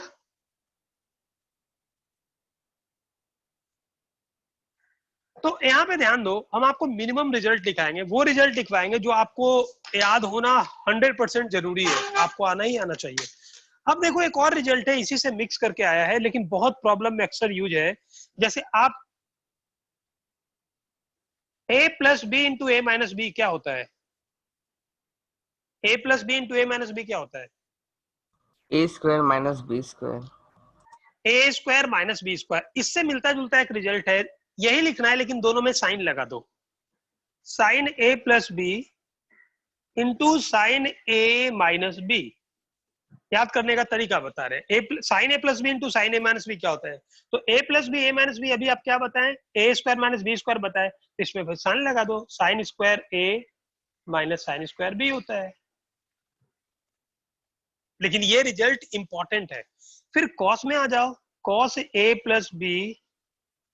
तो यहाँ पे ध्यान दो, हम आपको मिनिमम रिजल्ट दिखाएंगे, वो रिजल्ट दिखवाएंगे जो आपको याद होना 100% जरूरी है, आपको आना ही आना चाहिए। अब देखो एक और रिजल्ट है, इसी से मिक्स करके आया है, लेकिन बहुत प्रॉब्लम में अक्सर यूज है। जैसे आप a plus B into A minus B क्या होता है? a plus B into A minus B क्या होता है? A square minus B square. A square minus B square, इससे मिलता जुलता एक रिजल्ट है, यही लिखना है, लेकिन दोनों में साइन लगा दो। Sign A plus B into sine A minus B. याद करने का तरीका बता रहे हैं, sign A plus B into sine A minus B क्या होता है? तो ए प्लस बी ए माइनस बी, अभी आप क्या बताएं? ए स्क्वायर माइनस बी स्क्वायर बताए, इसमें फिर साइन लगा दो, sign square A minus sine square B होता है। लेकिन ये रिजल्ट इंपॉर्टेंट है। फिर कॉस में आ जाओ, कॉस ए प्लस बी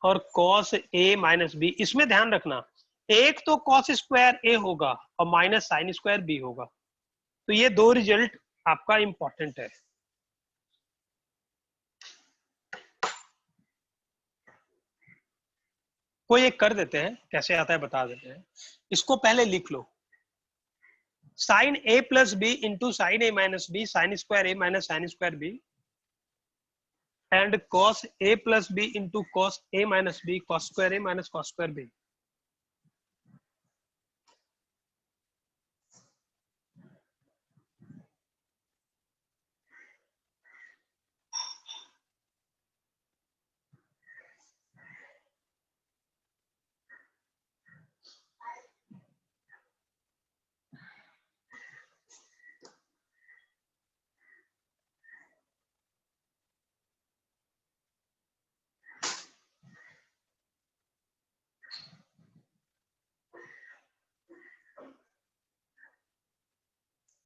और कॉस ए माइनस बी, इसमें ध्यान रखना एक तो कॉस स्क्वायर ए होगा और माइनस साइन स्क्वायर बी होगा, तो ये दो रिजल्ट आपका इंपॉर्टेंट है। कोई एक कर देते हैं, कैसे आता है बता देते हैं। इसको पहले लिख लो, sine A plus B into sine A minus B, sine square A minus sine square B, and cos A plus B into cos A minus B, cos square A minus cos square B.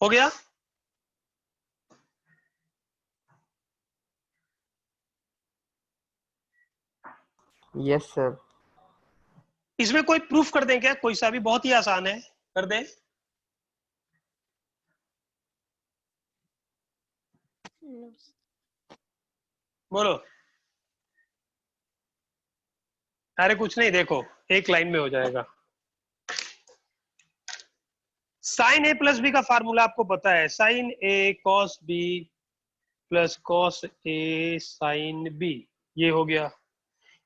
हो गया। Yes sir. इसमें कोई proof कर दें क्या? कोई सा भी, बहुत ही आसान है, कर दें। बोलो। अरे कुछ नहीं, देखो एक लाइन में हो जाएगा। साइन ए प्लस बी का फार्मूला आपको पता है, sine A cos B plus cos A sine B, ये हो गया।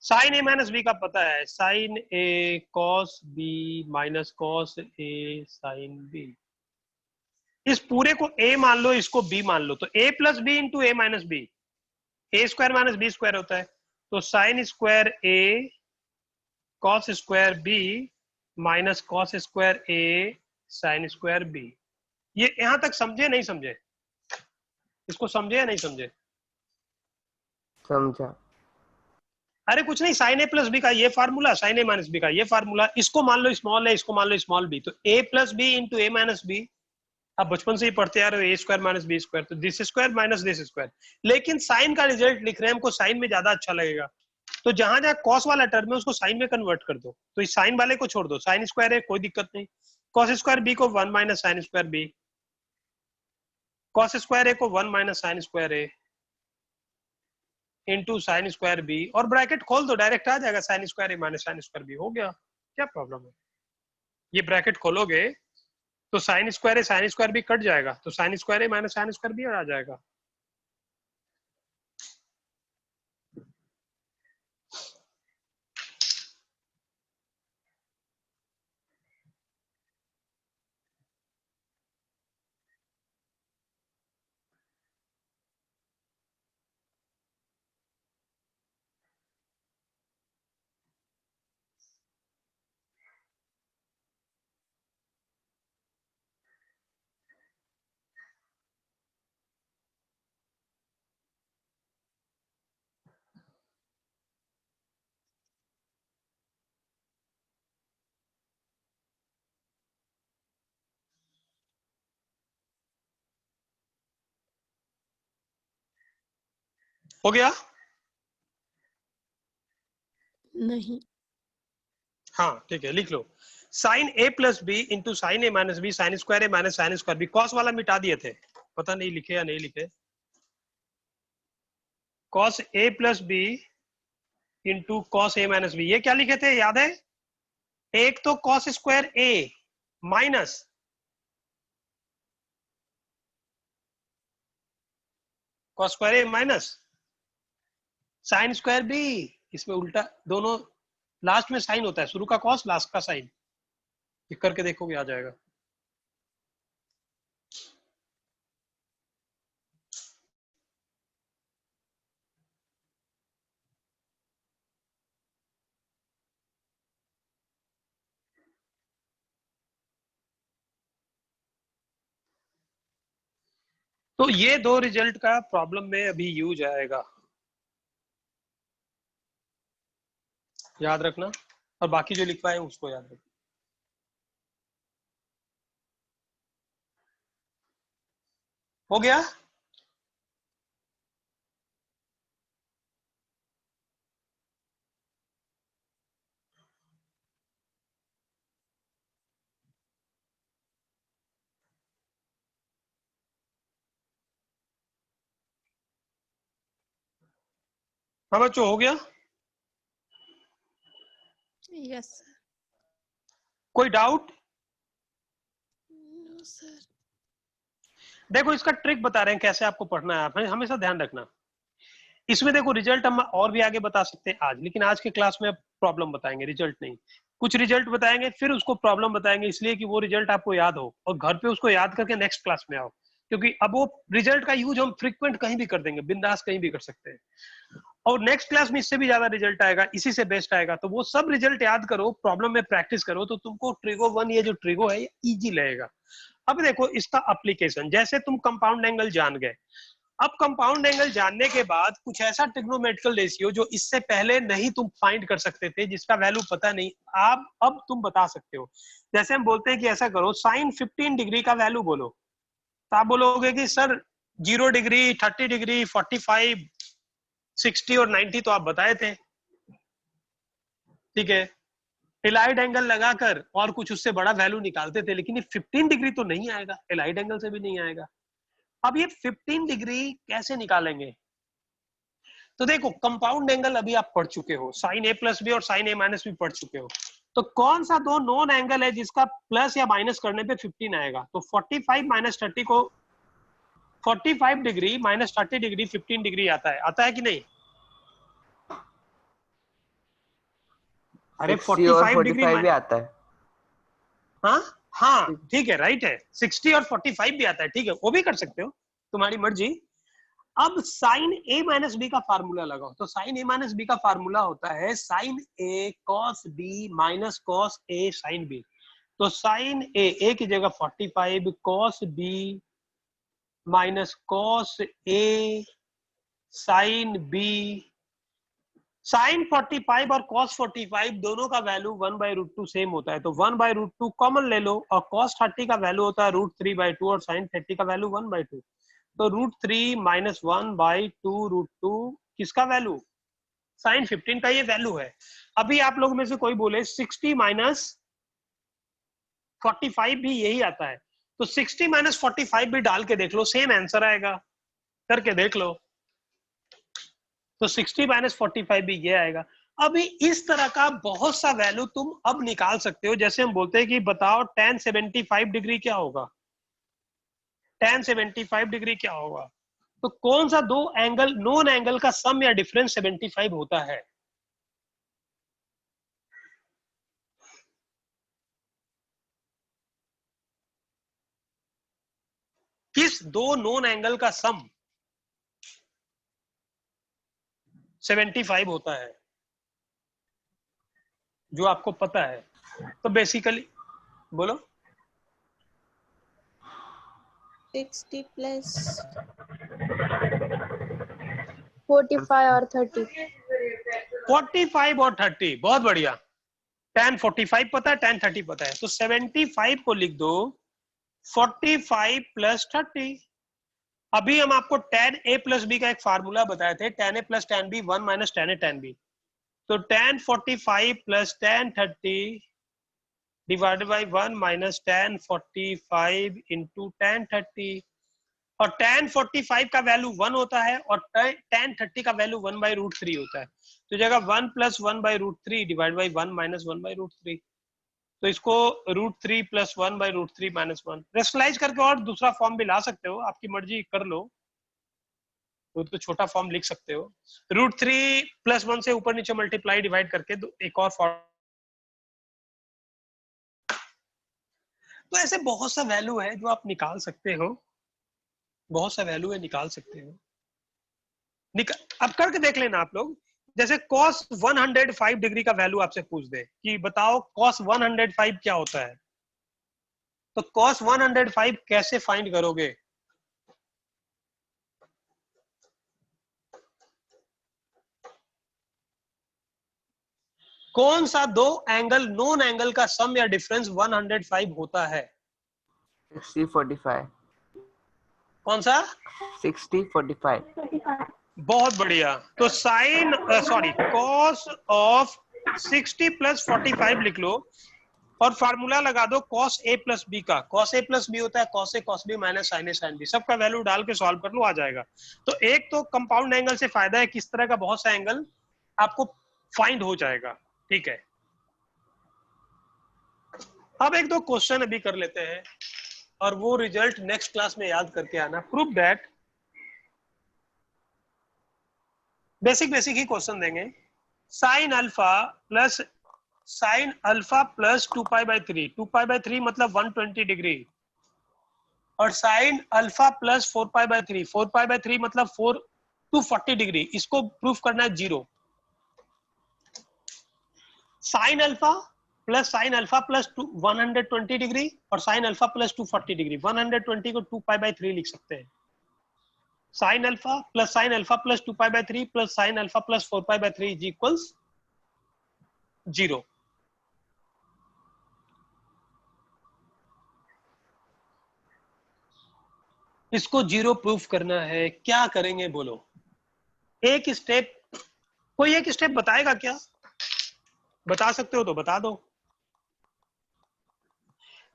साइन ए माइनस बी का पता है, sine A cos B minus cos A sine B. इस पूरे को a मान लो, इसको b मान लो, तो a plus B into A minus B, A square minus B square होता है, तो sine square a cos square b minus cos square a sine square b। ये यहां तक समझे नहीं समझे? इसको समझे या नहीं समझे? समझा। अरे कुछ नहीं, साइन ए प्लस बी का ये formula, sign A minus B का ये फार्मूला, इसको मान लो स्मॉल है, इसको मान लो स्मॉल बी, तो ए plus B into A minus B. आप बचपन से ही पढ़ते आ रहे हो, ए स्क्वायर माइनस बी स्क्वायर, तो this square minus this square. लेकिन साइन का रिजल्ट लिख रहे हैं, हमको साइन में ज्यादा अच्छा लगेगा, तो जहां जहां कॉस वाला टर्म है उसको साइन में कन्वर्ट कर दो, तो इस साइन वाले को छोड़ दो, साइन स्क्वायर है कोई दिक्कत नहीं, कॉस स्क्वायर बी को 1 minus sine square B, cos square A को 1 minus sine square A into sine square B, और ब्रैकेट खोल दो, डायरेक्ट आ जाएगा sine square A minus sine square B, हो गया। क्या प्रॉब्लम है? ये ब्रैकेट खोलोगे तो sine square A sine square B cut जाएगा, तो sine square A minus sine square B आ जाएगा। हो गया? नहीं। हाँ ठीक है, लिख लो sine A plus B into sine A minus B sine square A minus sine square B. Cos वाला मिटा दिए थे, पता नहीं लिखे या नहीं लिखे। Cos A plus B into cos A minus B, ये क्या लिखे थे याद है? एक तो cos square A minus cos square A minus sine square B. इसमें उल्टा दोनों, लास्ट में साइन होता है, शुरू का कॉस लास्ट का साइन। ये करके देखोगे आ जाएगा। तो ये दो रिजल्ट का प्रॉब्लम में अभी यूज आएगा, याद रखना। और बाकी जो लिखवाए उसको याद रखना। हो गया? हाँ बच्चों, हो गया? Yes sir. कोई डाउट? No sir. देखो इसका ट्रिक बता रहे हैं कैसे आपको पढ़ना है, आप हमेशा ध्यान रखना। इसमें देखो रिजल्ट हम और भी आगे बता सकते हैं आज, लेकिन आज के क्लास में प्रॉब्लम बताएंगे, रिजल्ट नहीं। कुछ रिजल्ट बताएंगे फिर उसको प्रॉब्लम बताएंगे, इसलिए कि वो रिजल्ट आपको याद हो और घर पे उसको याद करके नेक्स्ट क्लास में आओ। क्योंकि अब वो रिजल्ट का यूज हम फ्रीक्वेंट कहीं भी कर देंगे, बिंदास कहीं भी कर सकते हैं। और नेक्स्ट क्लास में इससे भी ज्यादा रिजल्ट आएगा, इसी से बेस्ट आएगा। तो वो सब रिजल्ट याद करो, प्रॉब्लम में प्रैक्टिस करो, तो तुमको ट्रिगो 1 ये जो ट्रिगो है ये इजी लगेगा। अब देखो इसका एप्लीकेशन, जैसे तुम कंपाउंड एंगल जान गए, अब कंपाउंड एंगल जानने के बाद कुछ ऐसा ट्रिग्नोमेट्रिकल रेशियो जो इससे पहले नहीं तुम फाइंड कर सकते थे, जिसका वैल्यू पता नहीं, आप अब तुम बता सकते हो। जैसे हम बोलते हैं कि ऐसा करो, साइन 15 डिग्री का वैल्यू बोलो, तो आप बोलोगे कि सर 0 डिग्री, 30 डिग्री, 45, 60 और 90 तो आप बताए थे, ठीक है। एलाइड एंगल लगाकर और कुछ उससे बड़ा वैल्यू निकालते थे, लेकिन ये 15 डिग्री तो नहीं आएगा, एलाइड एंगल से भी नहीं आएगा। अब ये 15 डिग्री कैसे निकालेंगे? तो देखो कंपाउंड एंगल अभी आप पढ़ चुके हो, साइन ए प्लस बी और साइन ए माइनस बी पढ़ चुके हो। तो कौन सा दो नॉन एंगल है जिसका प्लस या माइनस करने पे 15 आएगा? तो 45 माइनस 30 को 45 डिग्री माइनस 30 डिग्री 15 डिग्री आता है कि नहीं? अरे 60 और 45 डिग्री 45 भी आता है। हाँ हाँ ठीक है, राइट है। 60 और 45 भी आता है, ठीक है, वो भी कर सकते हो, तुम्हारी मर्जी। अब साइन ए माइनस बी का फार्मूला लगाओ। तो साइन ए माइनस बी का फार्मूला होता है sine A cos B minus cos A sine B. तो साइन ए की जगह 45, cos B minus cos A sine B. Sign 45 और कॉस 45 दोनों का वैल्यू 1/√2 सेम होता है, तो 1/√2 कॉमन ले लो, और कॉस 30 का वैल्यू होता है √3/2 और साइन 30 का वैल्यू 1/2। तो √3 माइनस 1/2√2 किसका वैल्यू? साइन 15 का ये वैल्यू है। अभी आप लोग में से कोई बोले 60 माइनस 45 भी यही आता है, तो 60 माइनस 45 भी डाल के देख लो, सेम आंसर आएगा, करके देख लो। तो 60 माइनस 45 भी ये आएगा। अभी इस तरह का बहुत सा वैल्यू तुम अब निकाल सकते हो। जैसे हम बोलते हैं कि बताओ tan 75 डिग्री क्या होगा, tan 75 डिग्री क्या होगा? तो कौन सा दो एंगल नॉन एंगल का सम या डिफरेंस 75 होता है? किस दो नॉन एंगल का सम 75 होता है, जो आपको पता है? तो बेसिकली बोलो। 60 प्लस 45 और 30। 45 और 30, बहुत बढ़िया। tan 45 पता है, tan 30 पता है, तो 75 को लिख दो 45 प्लस 30। अभी हम आपको tan a प्लस बी का एक फार्मूला बताए थे, tan a plus tan b 1 minus tan a tan b। तो tan 45 plus tan 30 divided by 1 minus tan 45 into tan 30, और tan 45 का वैल्यू 1 होता है और tan 30 का वैल्यू 1 बाई रूट 3 होता है। तो जगह 1 plus 1 by root 3 divide by 1 minus 1 by root 3। तो इसको root 3 plus 1 by root 3 minus 1 rationalise करके और दूसरा फॉर्म भी ला सकते हो, आपकी मर्जी कर लो, वो तो छोटा फॉर्म लिख सकते हो। रूट 3 प्लस 1 से ऊपर नीचे मल्टीप्लाई डिवाइड करके एक और फॉर्म। तो ऐसे बहुत सा वैल्यू है जो आप निकाल सकते हो, बहुत सा वैल्यू है निकाल सकते हो। अब करके देख लेना आप लोग। जैसे cos 105 डिग्री का वैल्यू आपसे पूछ दे कि बताओ cos 105 क्या होता है, तो cos 105 कैसे फाइंड करोगे? कौन सा दो एंगल नॉन एंगल का सम या डिफरेंस 105 होता है? 60-45। कौन सा? 60-45। बहुत बढ़िया। तो साइन cos ऑफ 60 प्लस 45 लिख लो और फार्मूला लगा दो cos a प्लस बी का। cos a प्लस बी होता है cos a cos b minus sin a sin b। सबका वैल्यू डाल के सॉल्व कर लो, आ जाएगा। तो एक तो कंपाउंड एंगल से फायदा है, किस तरह का बहुत सा एंगल आपको फाइंड हो जाएगा। ठीक है, अब एक दो क्वेश्चन अभी कर लेते हैं और वो रिजल्ट नेक्स्ट क्लास में याद करके आना। प्रूव दैट, बेसिक ही क्वेश्चन देंगे। Sine alpha plus two pi by 3, 2 pi by 3 मतलब 120 डिग्री, और sine alpha plus 4 pi by 3, 4 pi by 3 मतलब 240 डिग्री। इसको प्रूफ करना है zero. Sine alpha plus 120 degree और साइन अल्फा प्लस 240 डिग्री। 120 को 2 पाई बाई 3 लिख सकते हैं। Sine alpha plus 2 pi by 3 plus sign alpha plus 4 pi by 3 is equals 0। इसको जीरो प्रूफ करना है, क्या करेंगे बोलो? एक स्टेप, कोई एक स्टेप बताएगा क्या? बता सकते हो तो बता दो।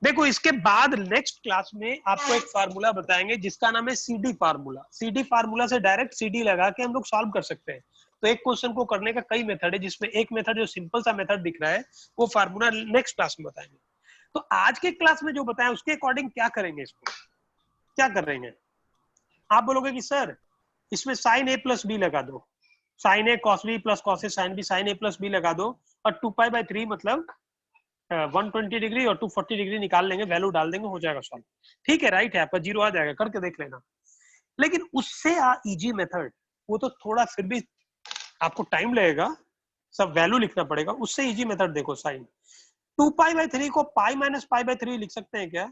देखो, इसके बाद नेक्स्ट क्लास में आपको एक फार्मूला बताएंगे जिसका नाम है सीडी फार्मूला। सीडी फार्मूला से डायरेक्ट सीडी लगा के हम लोग सॉल्व कर सकते हैं। तो एक क्वेश्चन को करने का कई मेथड है, जिसमें एक मेथड जो सिंपल सा मेथड दिख रहा है वो फार्मूला नेक्स्ट क्लास में बताएंगे। तो आज के क्लास में जो बताया उसके अकॉर्डिंग क्या करेंगे, इसको क्या कर रहे हैं? आप बोलोगे कि सर इसमें साइन ए प्लस बी लगा दो, sign A cos B plus cos A sine B, sine A plus B लगा दो, और 2 पाई बाई 3 मतलब 120 डिग्री और 240 डिग्री निकाल लेंगे, वैल्यू डाल देंगे, हो जाएगा सॉल्व। ठीक है, राइट है आपका, जीरो आ जाएगा, करके देख लेना। लेकिन उससे इजी मेथड, वो तो थोड़ा फिर भी आपको टाइम लगेगा, सब वैल्यू लिखना पड़ेगा। उससे इजी मेथड देखो, साइन 2 पाई बाई 3 को पाई माइनस पाई बाई 3 लिख सकते हैं क्या?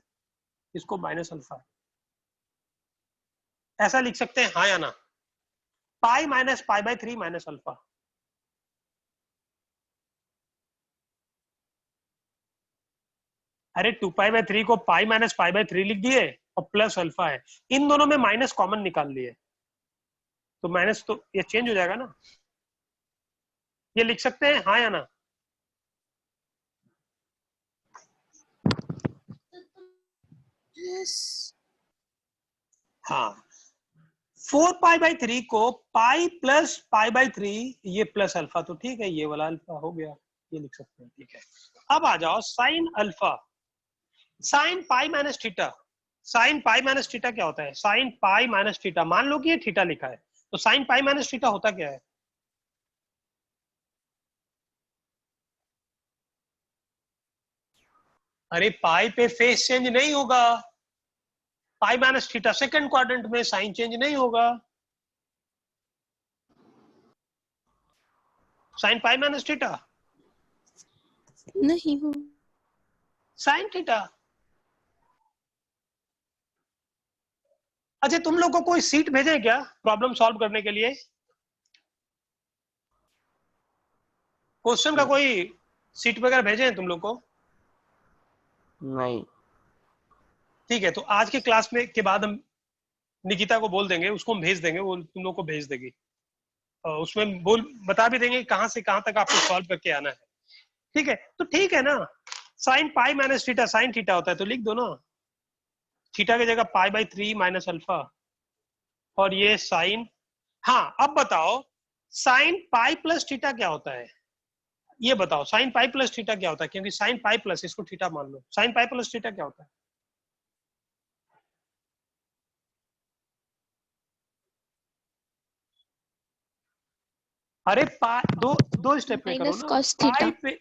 इसको माइनस अल्फा ऐसा लिख सकते हैं, हाँ या ना? Pi minus pi by 3 minus alpha. अरे 2 पाई बाई 3 को पाई माइनस पाई बाई 3 लिख दिए और प्लस अल्फा है, इन दोनों में माइनस कॉमन निकाल लिए तो माइनस तो ये चेंज हो जाएगा ना। ये लिख सकते हैं, हाँ या ना? Yes. हाँ। 4 पाई बाई 3 को पाई प्लस पाई बाई 3, ये प्लस अल्फा, तो ठीक है, ये वाला अल्फा हो गया, ये लिख सकते हैं। ठीक है, अब आ जाओ sine alpha, sine pi minus theta. Sine pi minus theta क्या होता है? साइन पाई माइनस थीटा, मान लो कि ये थीटा लिखा है, तो साइन पाई माइनस थीटा होता क्या है? अरे पाई पे फेस चेंज नहीं होगा, pi minus theta second quadrant में साइन चेंज नहीं होगा। साइन पाई माइनस थीटा, नहीं हो। Sine theta. अच्छा, तुम लोग को कोई सीट भेजे क्या प्रॉब्लम सॉल्व करने के लिए? क्वेश्चन का कोई सीट वगैरह भेजे हैं तुम लोग को? नहीं। ठीक है, तो आज के क्लास में के बाद हम निकिता को बोल देंगे, उसको हम भेज देंगे, वो तुम लोग को भेज देगी। उसमें बोल बता भी देंगे कहाँ से कहाँ तक आपको सॉल्व करके आना है। ठीक है, तो ठीक है ना, sine pi minus theta sine theta होता है, तो लिख दो ना, थीटा की जगह पाई बाई 3 माइनस अल्फा, और ये साइन। हाँ अब बताओ साइन पाई प्लस थीटा क्या होता है, ये बताओ साइन पाई प्लस थीटा क्या होता है, क्योंकि साइन पाई प्लस, इसको थीटा मान लो, साइन पाई प्लस थीटा क्या होता है? अरे दो दो स्टेप में करो माइनस ना, कॉस पाई थीटा। पे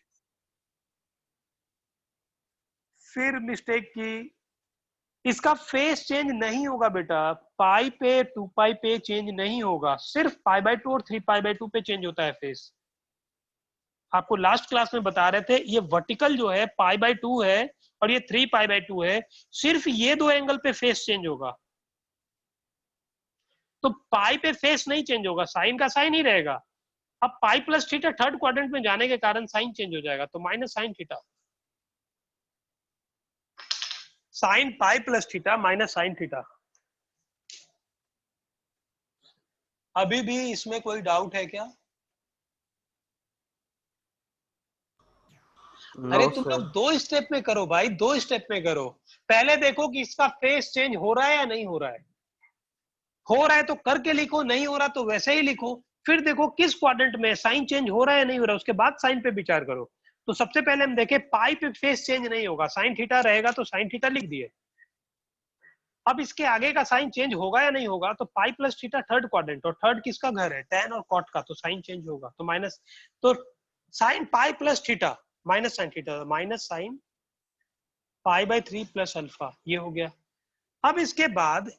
फिर मिस्टेक की, इसका फेस चेंज नहीं होगा बेटा, पाई पे 2 पाई पे चेंज नहीं होगा, सिर्फ पाई बाय 2 और 3 पाई बाय 2 पे चेंज होता है फेस। आपको लास्ट क्लास में बता रहे थे, ये वर्टिकल जो है पाई बाय 2 है और ये 3 पाई बाय 2 है, सिर्फ ये दो एंगल पे फेस चेंज होगा। तो पाई पे फेस नहीं चेंज होगा, साइन का साइन ही रहेगा। अब पाई प्लस थीटा थर्ड क्वाड्रेंट में जाने के कारण साइन चेंज हो जाएगा, तो minus sine theta, sign pi plus theta minus sine theta. अभी भी इसमें कोई डाउट है क्या? अरे नो तुम सर। लोग दो स्टेप में करो भाई, दो स्टेप में करो। पहले देखो कि इसका फेस चेंज हो रहा है या नहीं हो रहा है, हो रहा है तो करके लिखो, नहीं हो रहा तो वैसे ही लिखो। फिर देखो किस क्वाड्रेंट में साइन चेंज हो रहा है या नहीं हो रहा है, उसके बाद साइन पे विचार करो। तो सबसे पहले हम देखें पाई पे फेस चेंज नहीं होगा, साइन थीटा रहेगा, तो साइन थीटा लिख दिए। अब इसके आगे का साइन चेंज होगा या नहीं होगा, तो पाई प्लस थीटा थर्ड क्वाड्रेंट, और थर्ड किसका घर है, tan और cot का, तो साइन चेंज होगा, तो माइनस, तो sine pi plus theta minus sine theta, minus sine pi by 3 plus alpha, ये हो गया। अब इसके बाद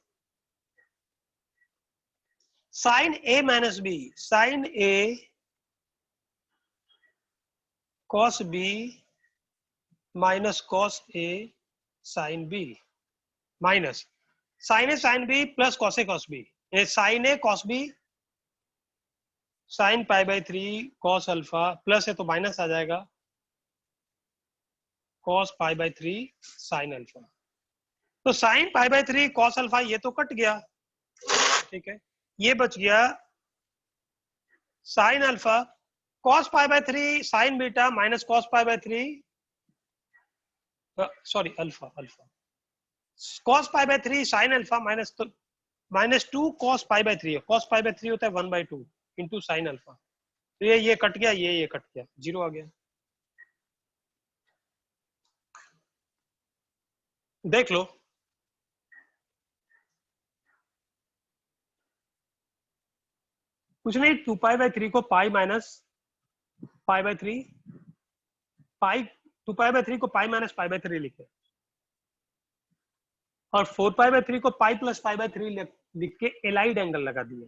sine A minus B, sine A cos B minus cos A sine B, minus sine A sine B plus cos A cos B, sine A cos B sine pi by 3 cos alpha, plus है तो minus आ जाएगा, cos pi by 3 sine alpha. तो sine pi by 3 cos alpha ये तो cut गया, ठीक है, ये बच गया sine alpha cos pi by 3 sine beta minus cos pi by 3, sorry alpha alpha, cos pi by 3 sine alpha minus, तो minus 2 cos pi by 3, cos pi by 3 होता है 1/2 इंटू साइन अल्फा। तो ये कट गया, ये cut गया, zero आ गया। देख लो, कुछ नहीं, 2 पाई बाय 3 को pi minus pi by 3, pi 2 pi by 3 को पाई माइनस पाई बाय 3 लिखे, और 4 पाई बाय 3 को पाई प्लस पाई बाय 3 लिख के एलाइड एंगल लगा दिए,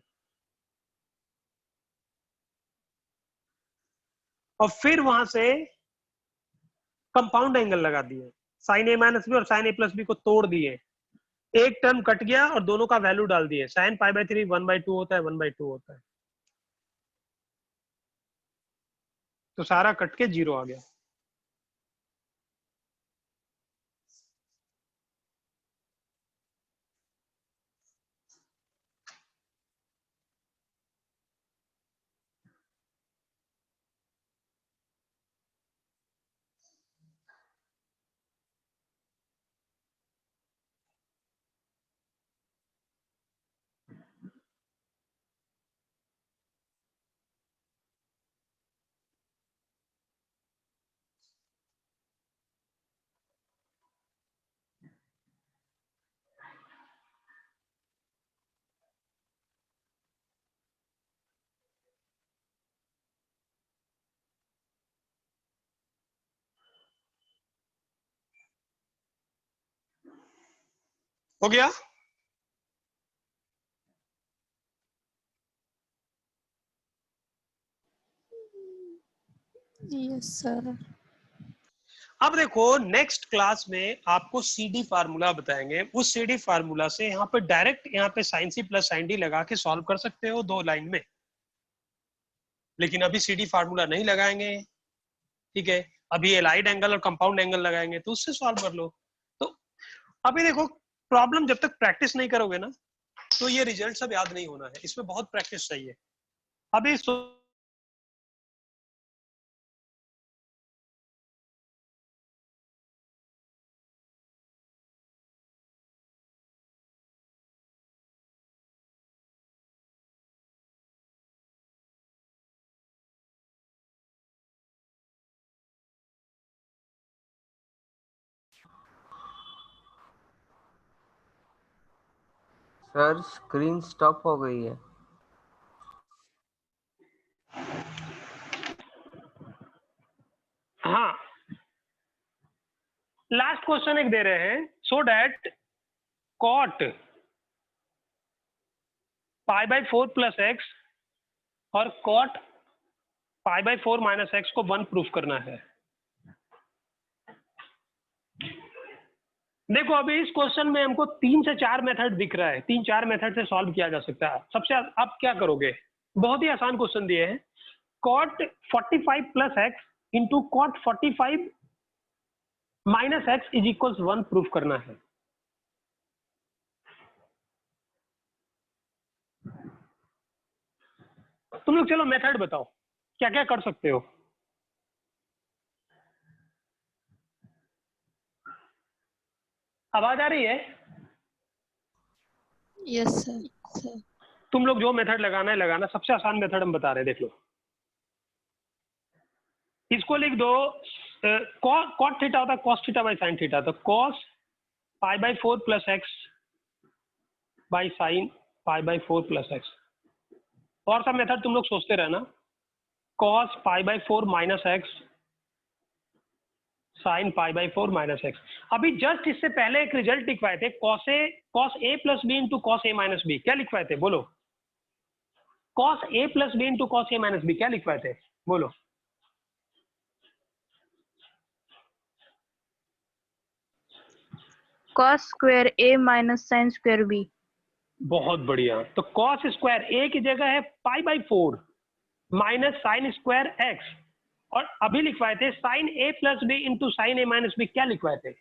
और फिर वहां से कंपाउंड एंगल लगा दिए, साइन ए माइनस बी और साइन ए प्लस बी को तोड़ दिए, एक टर्म कट गया और दोनों का वैल्यू डाल दिए, साइन पाई बाय 3 1/2 होता है, 1/2 होता है, तो सारा कट के जीरो आ गया। हो गया। Yes sir. अब देखो नेक्स्ट क्लास में आपको सीडी फार्मूला बताएंगे, उस सीडी फार्मूला से यहाँ पे डायरेक्ट यहाँ पे sine C plus sine D लगा के सॉल्व कर सकते हो दो लाइन में, लेकिन अभी सीडी फार्मूला नहीं लगाएंगे, ठीक है, अभी एलाइड एंगल और कंपाउंड एंगल लगाएंगे, तो उससे सॉल्व कर लो। तो अभी देखो प्रॉब्लम जब तक प्रैक्टिस नहीं करोगे ना, तो ये रिजल्ट सब याद नहीं होना है, इसमें बहुत प्रैक्टिस चाहिए। अभी सर स्क्रीन स्टॉप हो गई है। हाँ, लास्ट क्वेश्चन एक दे रहे हैं, so that cot π/4 plus X और कॉट π/4 माइनस एक्स को 1 प्रूफ करना है। देखो अभी इस क्वेश्चन में हमको 3 से 4 मेथड दिख रहा है, 3-4 मेथड से सॉल्व किया जा सकता है। सबसे आप क्या करोगे, बहुत ही आसान क्वेश्चन दिए हैं, cot 45 plus X into cot 45 minus X is equals 1 proof करना है। तुम लोग चलो मेथड बताओ क्या क्या कर सकते हो। आवाज आ रही है? Yes sir. तुम लोग जो मेथड लगाना है लगाना, सबसे आसान मेथड हम बता रहे हैं, देख लो। इसको लिख दो, कॉट थीटा होता है cos theta by sine theta, तो cos π/4 plus X by sine π/4 plus X. और सब मेथड तुम लोग सोचते रहना, cos π/4 minus X sine π/4 minus X. अभी जस्ट इससे पहले एक रिजल्ट लिखवाए थे, cos A plus B into cos A minus B. क्या लिखवाए थे बोलो? Cos A plus B into cos A minus B क्या लिखवाए थे बोलो? cos square a minus sine square b। बहुत बढ़िया। तो कॉस स्क्वायर ए की जगह है π/4 माइनस साइन स्क्वायर एक्स, और अभी लिखवाए थे sine A plus B into sine A minus B. क्या लिखवाए थे?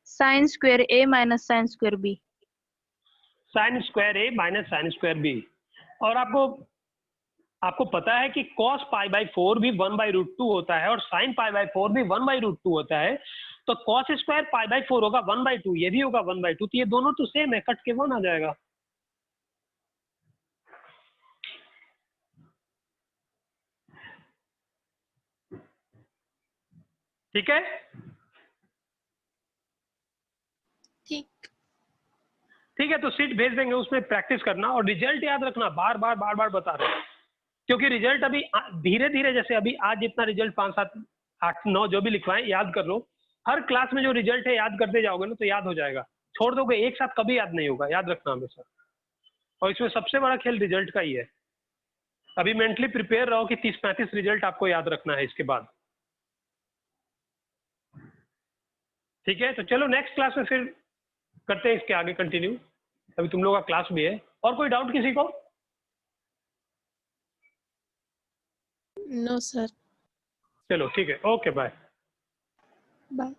Sine square a minus sine square b। Sine square A minus sine square B. और आपको पता है कि cos π/4 भी 1/√2 होता है और sin π/4 भी 1/√2 होता है, तो cos स्क्वायर π/4 होगा 1/2, ये भी होगा 1/2, तो ये दोनों तो सेम है, कट के 1 आ जाएगा। ठीक है? ठीक है, तो सीट भेज देंगे, उसमें प्रैक्टिस करना और रिजल्ट याद रखना, बार बार बता रहे हैं, क्योंकि रिजल्ट अभी धीरे धीरे, जैसे अभी आज जितना रिजल्ट 5, 7, 8, 9 जो भी लिखवाएं याद कर लो। हर क्लास में जो रिजल्ट है याद करते जाओगे ना तो याद हो जाएगा, छोड़ दोगे एक साथ कभी याद नहीं होगा, याद रखना हमेशा। और इसमें सबसे बड़ा खेल रिजल्ट का ही है। अभी मेंटली प्रिपेयर रहो कि 30-35 रिजल्ट आपको याद रखना है इसके बाद। ठीक है, तो चलो नेक्स्ट क्लास में फिर करते हैं इसके आगे कंटिन्यू, अभी तुम लोग का क्लास भी है। और कोई डाउट किसी को? No sir. चलो ठीक है, ओके बाय। बाय।